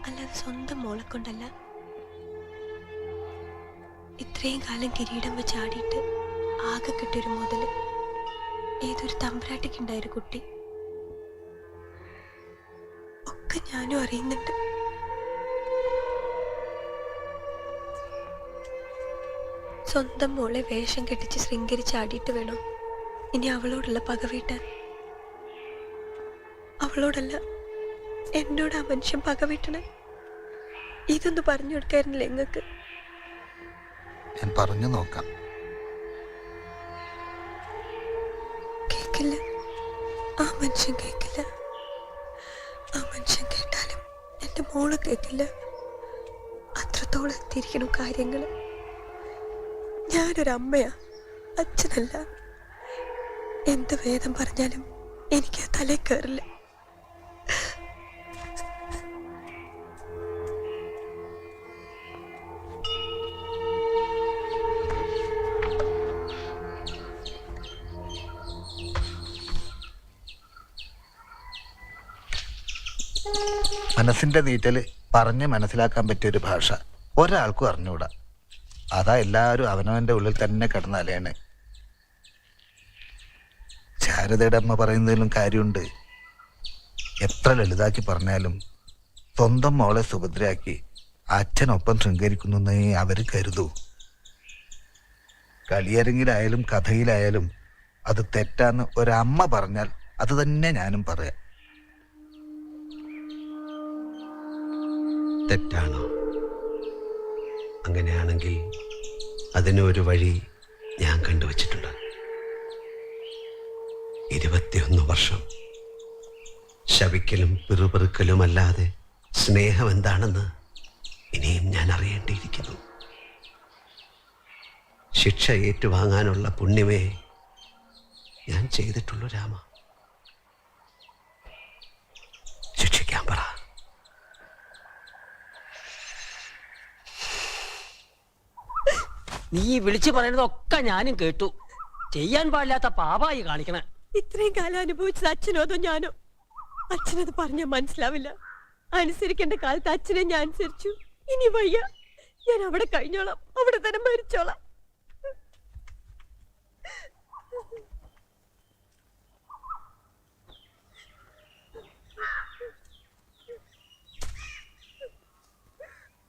അല്ലാതെ സ്വന്തം മോളെ കൊണ്ടല്ല. ഇത്രയും കാലം കിരീടം വെച്ച് ആടിയിട്ട് ആകെ കിട്ടിയൊരു മുതല് ഏതൊരു തമ്പുരാട്ടിക്കുണ്ടായൊരു കുട്ടി. ഒക്കെ ഞാനും അറിയുന്നുണ്ട്. സ്വന്തം മോളെ വേഷം കെട്ടിച്ച് ശൃംഗരിച്ച് ആടിയിട്ട് വേണോ ഇനി അവളോടുള്ള പക വീട്ടാൻ? അവളോടല്ല, എന്നോട് ആ മനുഷ്യൻ പക വീട്ടണേ. ഇതൊന്ന് പറഞ്ഞു കൊടുക്കായിരുന്നില്ല നിങ്ങൾക്ക്? ഞാൻ പറഞ്ഞു നോക്കാം. കേക്കില്ല, ആ മനുഷ്യൻ കേക്കില്ല. ആ മനുഷ്യൻ കേട്ടാലും എൻ്റെ മോള് കേക്കില്ല. അത്രത്തോളം എത്തിയിരിക്കണം കാര്യങ്ങൾ. ഞാനൊരമ്മയാ, അച്ഛനല്ല. എന്ത് വേദം പറഞ്ഞാലും എനിക്ക് തലയിൽ കയറില്ല. മനസ്സിന്റെ നീറ്റല് പറഞ്ഞ് മനസ്സിലാക്കാൻ പറ്റിയൊരു ഭാഷ ഒരാൾക്കും അറിഞ്ഞുകൂടാ. അതാ എല്ലാവരും അവനവന്റെ ഉള്ളിൽ തന്നെ കിടന്നാലേണ്. ശാരദയുടെ അമ്മ പറയുന്നതിലും കാര്യമുണ്ട്. എത്ര ലളിതാക്കി പറഞ്ഞാലും സ്വന്തം മോളെ സുഭദ്രയാക്കി അച്ഛനൊപ്പം ശൃംഗരിക്കുന്നേ അവർ കരുതൂ. കളിയരങ്ങിലായാലും കഥയിലായാലും അത് തെറ്റാന്ന് ഒരമ്മ പറഞ്ഞാൽ അത് തന്നെ ഞാനും പറയാം. തെറ്റാണോ? അങ്ങനെയാണെങ്കിൽ അതിനൊരു വഴി ഞാൻ കണ്ടുവച്ചിട്ടുണ്ട്. 21 വർഷം ശപിക്കലും പിറുപിറുക്കലും അല്ലാതെ സ്നേഹം എന്താണെന്ന് ഇനിയും ഞാൻ അറിയേണ്ടിയിരിക്കുന്നു. ശിക്ഷ ഏറ്റുവാങ്ങാനുള്ള പുണ്യമേ ഞാൻ ചെയ്തിട്ടുള്ളൂ രാമ. ശിക്ഷിക്കാൻ പറ. നീ വിളിച്ചു പറയുന്നതൊക്കെ ഞാനും കേട്ടു. ചെയ്യാൻ പാടില്ലാത്ത പാപായി കാണിക്കണേ. ഇത്രയും കാലം അനുഭവിച്ചത് അച്ഛനോ അതോ ഞാനോ? അച്ഛനത് പറഞ്ഞാൽ മനസ്സിലാവില്ല. അനുസരിക്കേണ്ട കാലത്ത് അച്ഛനെ ഞാൻ അനുസരിച്ചു. ഇനി വയ്യ, ഞാൻ അവിടെ കഴിഞ്ഞോളാം, അവിടെ തന്നെ മരിച്ചോളാം.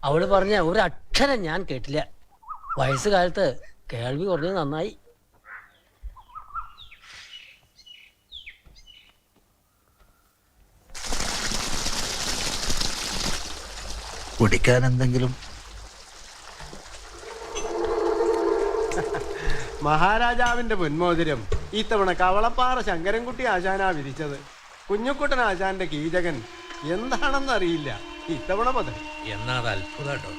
അവള് പറഞ്ഞ ഒരു അക്ഷരം ഞാൻ കേട്ടില്ല. വയസ്സുകാലത്ത് കേൾവി കുറഞ്ഞത് നന്നായി. കുടിക്കാൻ എന്തെങ്കിലും? മഹാരാജാവിന്റെ മുൻമോതിരം ഇത്തവണ കവളപ്പാറ ശങ്കരൻകുട്ടി ആശാനാ വിധിച്ചത്. കുഞ്ഞുക്കുട്ടൻ ആശാന്റെ കീചകൻ എന്താണെന്നറിയില്ല ഇത്തവണ മുതൽ. എന്നാ അത് അത്ഭുതട്ടോ.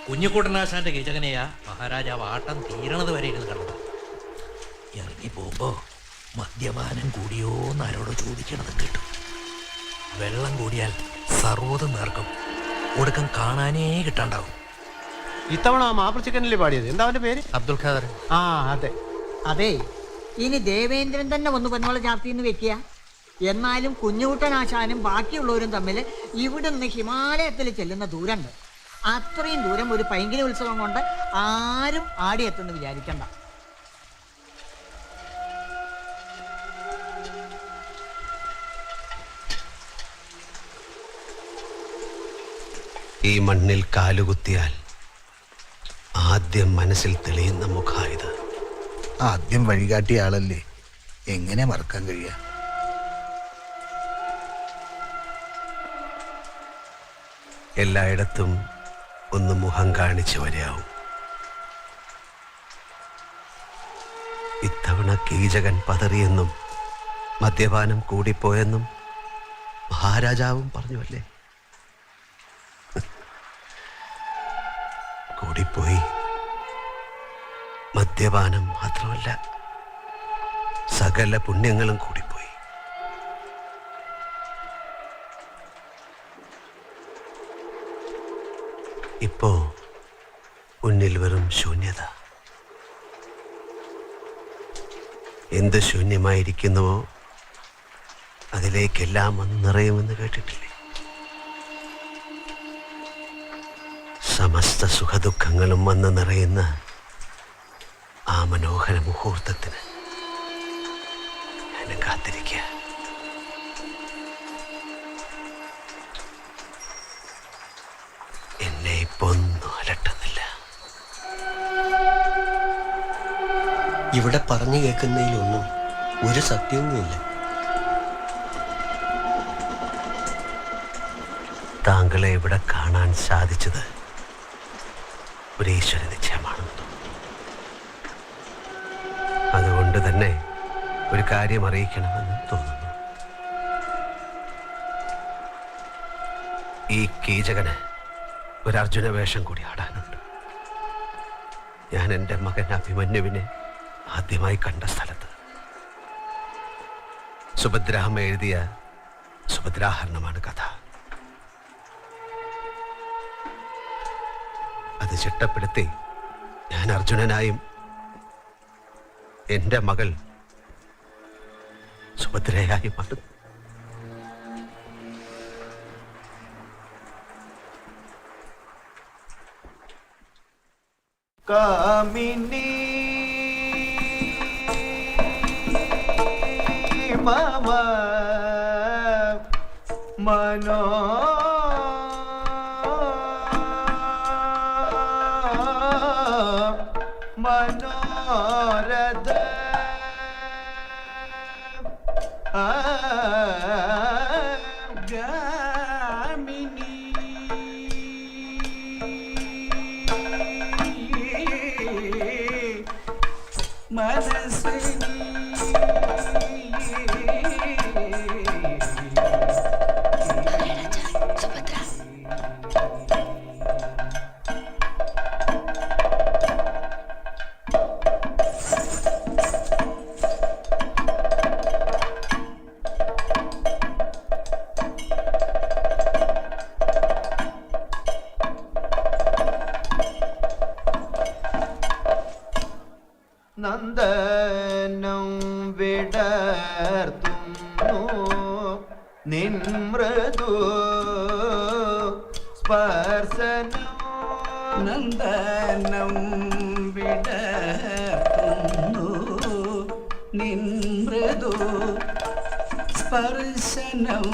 കുഞ്ഞുകുട്ടനാശാന്റെ കീചകനെയാ മഹാരാജാവ് ആട്ടം തീരണത് വരെ ഇരുന്ന് കണ്ടത്. ഇറങ്ങി പോകുമ്പോ മദ്യപാനം കൂടിയോന്ന് ആരോട് ചോദിക്കണതും കിട്ടും. വെള്ളം കൂടിയാൽ സർവ്വതും നേർക്കും. ഒടുക്കം കാണാനേ കിട്ടാണ്ടാവും. ഇത്തവണ ആ മാപ്പിളച്ചിക്കനിൽ പാടിയത് എന്താ അവന്റെ പേര്? അബ്ദുൽ ഖാദർ. ആ അതെ അതെ, ഇനി ദേവേന്ദ്രൻ തന്നെ ഒന്ന് പൊന്നോളെ ചാർത്തിന്ന് വെക്കുക. എന്നാലും കുഞ്ഞുകുട്ടനാശാനും ബാക്കിയുള്ളവരും തമ്മിൽ ഇവിടെ നിന്ന് ഹിമാലയത്തിൽ ചെല്ലുന്ന ദൂരമുണ്ട്. അത്രയും ദൂരം ഒരു പൈങ്കിനി ഉത്സവം കൊണ്ട് ആരും ആടിയെത്തുന്നു വിചാരിക്കണ്ട. ഈ മണ്ണിൽ കാലുകുത്തിയാൽ ആദ്യം മനസ്സിൽ തെളിയുന്ന മുഖായത്. ആദ്യം വഴികാട്ടിയ ആളല്ലേ, എങ്ങനെ മറക്കാൻ കഴിയാ? എല്ലായിടത്തും ഒന്ന് മുഖം കാണിച്ചു വരെയാവും. ഇത്തവണ കീചകൻ പതറിയെന്നും മദ്യപാനം കൂടിപ്പോയെന്നും മഹാരാജാവും പറഞ്ഞുവല്ലേ? കൂടിപ്പോയി. മദ്യപാനം മാത്രമല്ല, സകല പുണ്യങ്ങളും കൂടിപ്പോയി. ഇപ്പോ മുന്നിൽ വെറും ശൂന്യത. എന്ത് ശൂന്യമായിരിക്കുന്നുവോ അതിലേക്കെല്ലാം വന്ന് നിറയുമെന്ന് കേട്ടിട്ടില്ലേ? സമസ്ത സുഖദുഃഖങ്ങളും വന്ന് നിറയുന്ന ആ മനോഹര മുഹൂർത്തത്തിന് ഞാനും കാത്തിരിക്കുക. എന്നെ ഇപ്പൊ ഒന്നും അലട്ടുന്നില്ല. ഇവിടെ പറഞ്ഞു കേൾക്കുന്നതിലൊന്നും ഒരു സത്യവുമില്ല. താങ്കളെ ഇവിടെ കാണാൻ സാധിച്ചത് ഒരു ഈശ്വര നിശ്ചയമാണെന്ന് തോന്നുന്നു. അതുകൊണ്ട് തന്നെ ഒരു കാര്യം അറിയിക്കണമെന്ന് തോന്നുന്നു. ഈ കീചകന് ഒരു അർജുന വേഷം കൂടി ആടാനുണ്ട്. ഞാൻ എൻ്റെ മകൻ അഭിമന്യുവിനെ ആദ്യമായി കണ്ട സ്ഥലത്ത് സുഭദ്രാമ്മ എഴുതിയ സുഭദ്രാഹരണമാണ് കഥ. അത് ചിട്ടപ്പെടുത്തി ഞാൻ അർജുനനായും എൻ്റെ മകൾ സുഭദ്രയായുമാണ്. കാമിനി മമ മനോ മനോരഥ ഗാമിനി മനസ്സിനി നന്ദനം വിടർത്തുന്നു നിൻമൃദു സ്പർശനം നന്ദനം വിടർത്തുന്നു നിൻമൃദു സ്പർശനം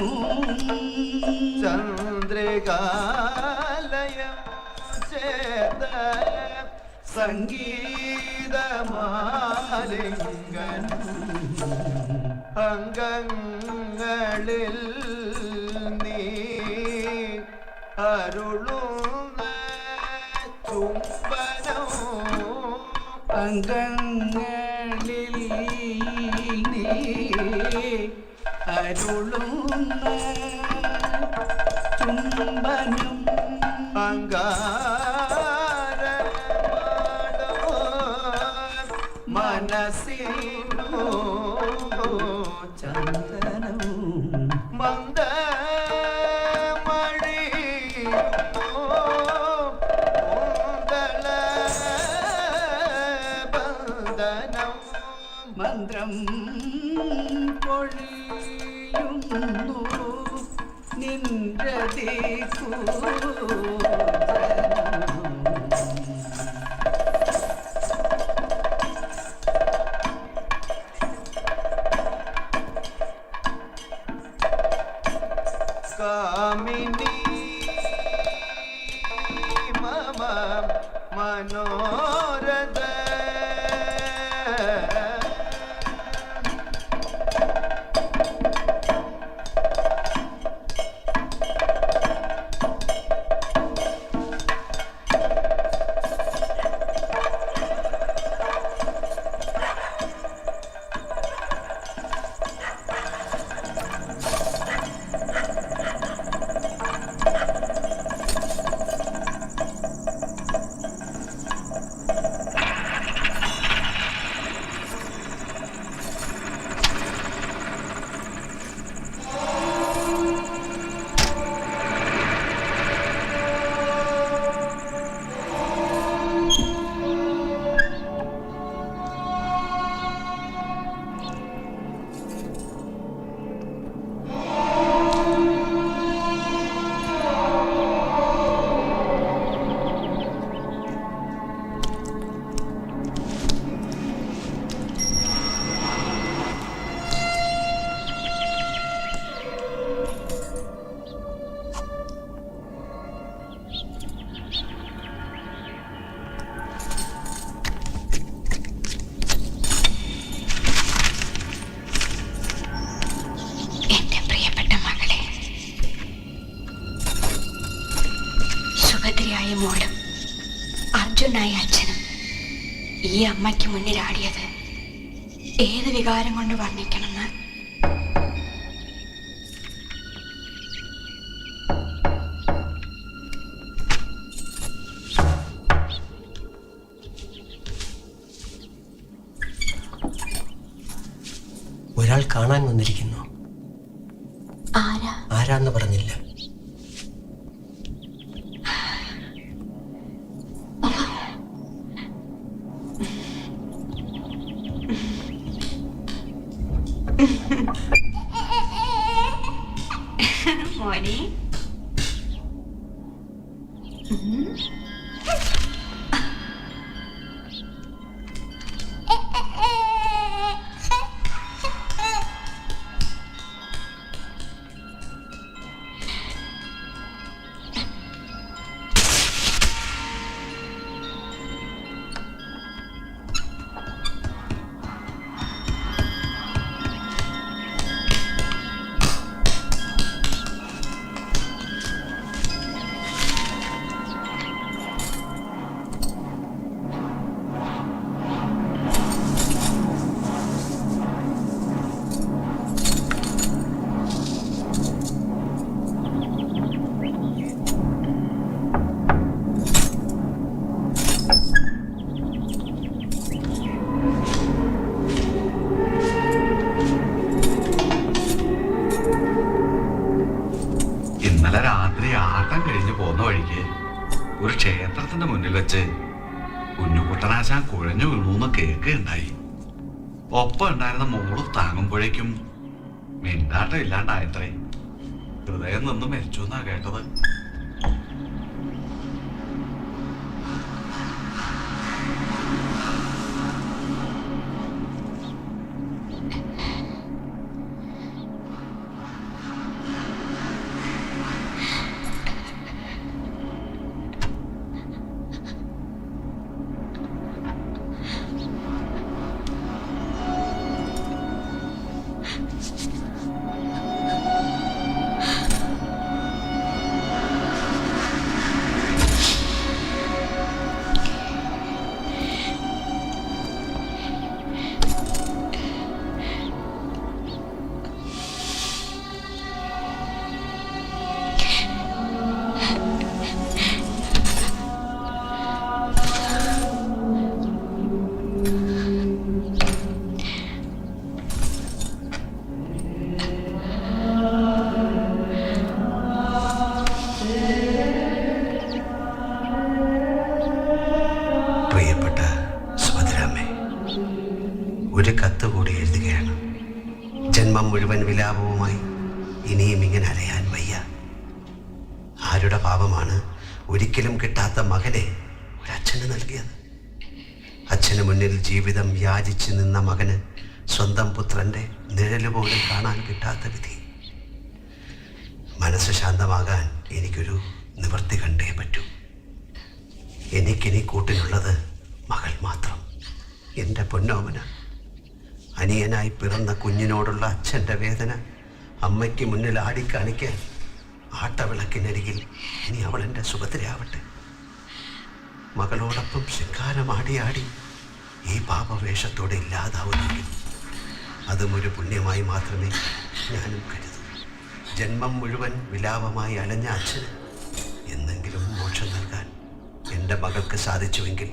ചന്ദ്രികാലയം അംഗങ്ങളിൽ നീ അരുളുന്ന ചുംബനം അംഗങ്ങളിൽ നീ അരുളുന്ന ചുംബനം അങ്കാരമാണോ മനസ്സിനോ ചന്ദനം മന്ദമഴിയുമോ ബന്ധനം മന്ത്രം പൊഴിയുന്നു നിൻരതിക്കൂ കാമിനി മമ മനോരഥ മോളും അർജുനായ അച്ഛനും ഈ അമ്മയ്ക്ക് മുന്നിൽ ആടിയത് ഏത് വികാരം കൊണ്ട് വർണ്ണിക്കണമെന്ന് ഒരാൾ കാണാൻ വന്നിരിക്കുന്നു. ആരാന്ന് പറഞ്ഞില്ല. മോനെ ഇന്നലെ രാത്രി ആട്ടം കഴിഞ്ഞ് പോന്ന വഴിക്ക് ഒരു ക്ഷേത്രത്തിന്റെ മുന്നിൽ വെച്ച് കുഞ്ഞുകുട്ടനാശാൻ കുഴഞ്ഞു വീണൂന്ന് കേൾക്കുകയുണ്ടായി. ഒപ്പം ഉണ്ടായിരുന്ന മോള് താങ്ങുമ്പോഴേക്കും മിണ്ടാട്ടം ഇല്ലാണ്ടായത്രേ. ഹൃദയം നിന്ന് മരിച്ചു എന്നാ കേട്ടത്. പ്രിയപ്പെട്ട സുഭദ്രാമ്മേ, ഒരു കത്ത് കൂടി എഴുതുകയാണ്. ജന്മം മുഴുവൻ വിലാപവുമായി ഇനിയും ഇങ്ങനെ അലയാൻ വയ്യ. ആരുടെ പാപമാണ് ഒരിക്കലും കിട്ടാത്ത മകനെ ഒരച്ഛന് നൽകിയത്? അച്ഛന് മുന്നിൽ ജീവിതം യാചിച്ച് നിന്ന മകന് സ്വന്തം പുത്രന്റെ നിഴല് പോലും കാണാൻ കിട്ടാത്ത വിധി. മനസ്സ് ശാന്തമാകാൻ എനിക്കൊരു നിവൃത്തി കണ്ടേ പറ്റൂ. എനിക്കിനി കൂട്ടിനുള്ളത് മകൾ മാത്രം, എൻ്റെ പൊന്നോമന. അനിയനായി പിറന്ന കുഞ്ഞിനോടുള്ള അച്ഛൻ്റെ വേദന അമ്മയ്ക്ക് മുന്നിൽ ആടിക്കാണിക്കാൻ ആട്ടവിളക്കിനരികിൽ ഇനി അവൾ എൻ്റെ സുഭദ്രയാവട്ടെ. മകളോടൊപ്പം ശൃംഗാരമാടി ആടി ഈ പാപവേഷത്തോടെ ഇല്ലാതാവുന്നെങ്കിൽ അതും ഒരു പുണ്യമായി മാത്രമേ ഞാനും കരുതൂ. ജന്മം മുഴുവൻ വിലാപമായി അലഞ്ഞ അച്ഛന് എന്നെങ്കിലും മോക്ഷം നൽകാൻ എൻ്റെ മകൾക്ക് സാധിച്ചുവെങ്കിൽ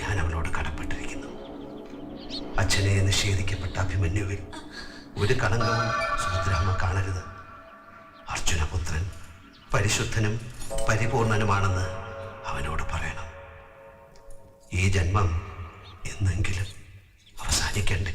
ഞാൻ അവളോട് കടപ്പെട്ടിരിക്കുന്നു. അച്ഛനെ നിഷേധിക്കപ്പെട്ട അഭിമന്യുവിൽ ഒരു കളങ്കവും സുഭദ്രാമ്മ കാണരുത്. അർജുനപുത്രൻ പരിശുദ്ധനും പരിപൂർണനുമാണെന്ന് അവനോട് പറയണം. ഈ ജന്മം എന്നെങ്കിലും അവസാനിക്കണ്ടേ?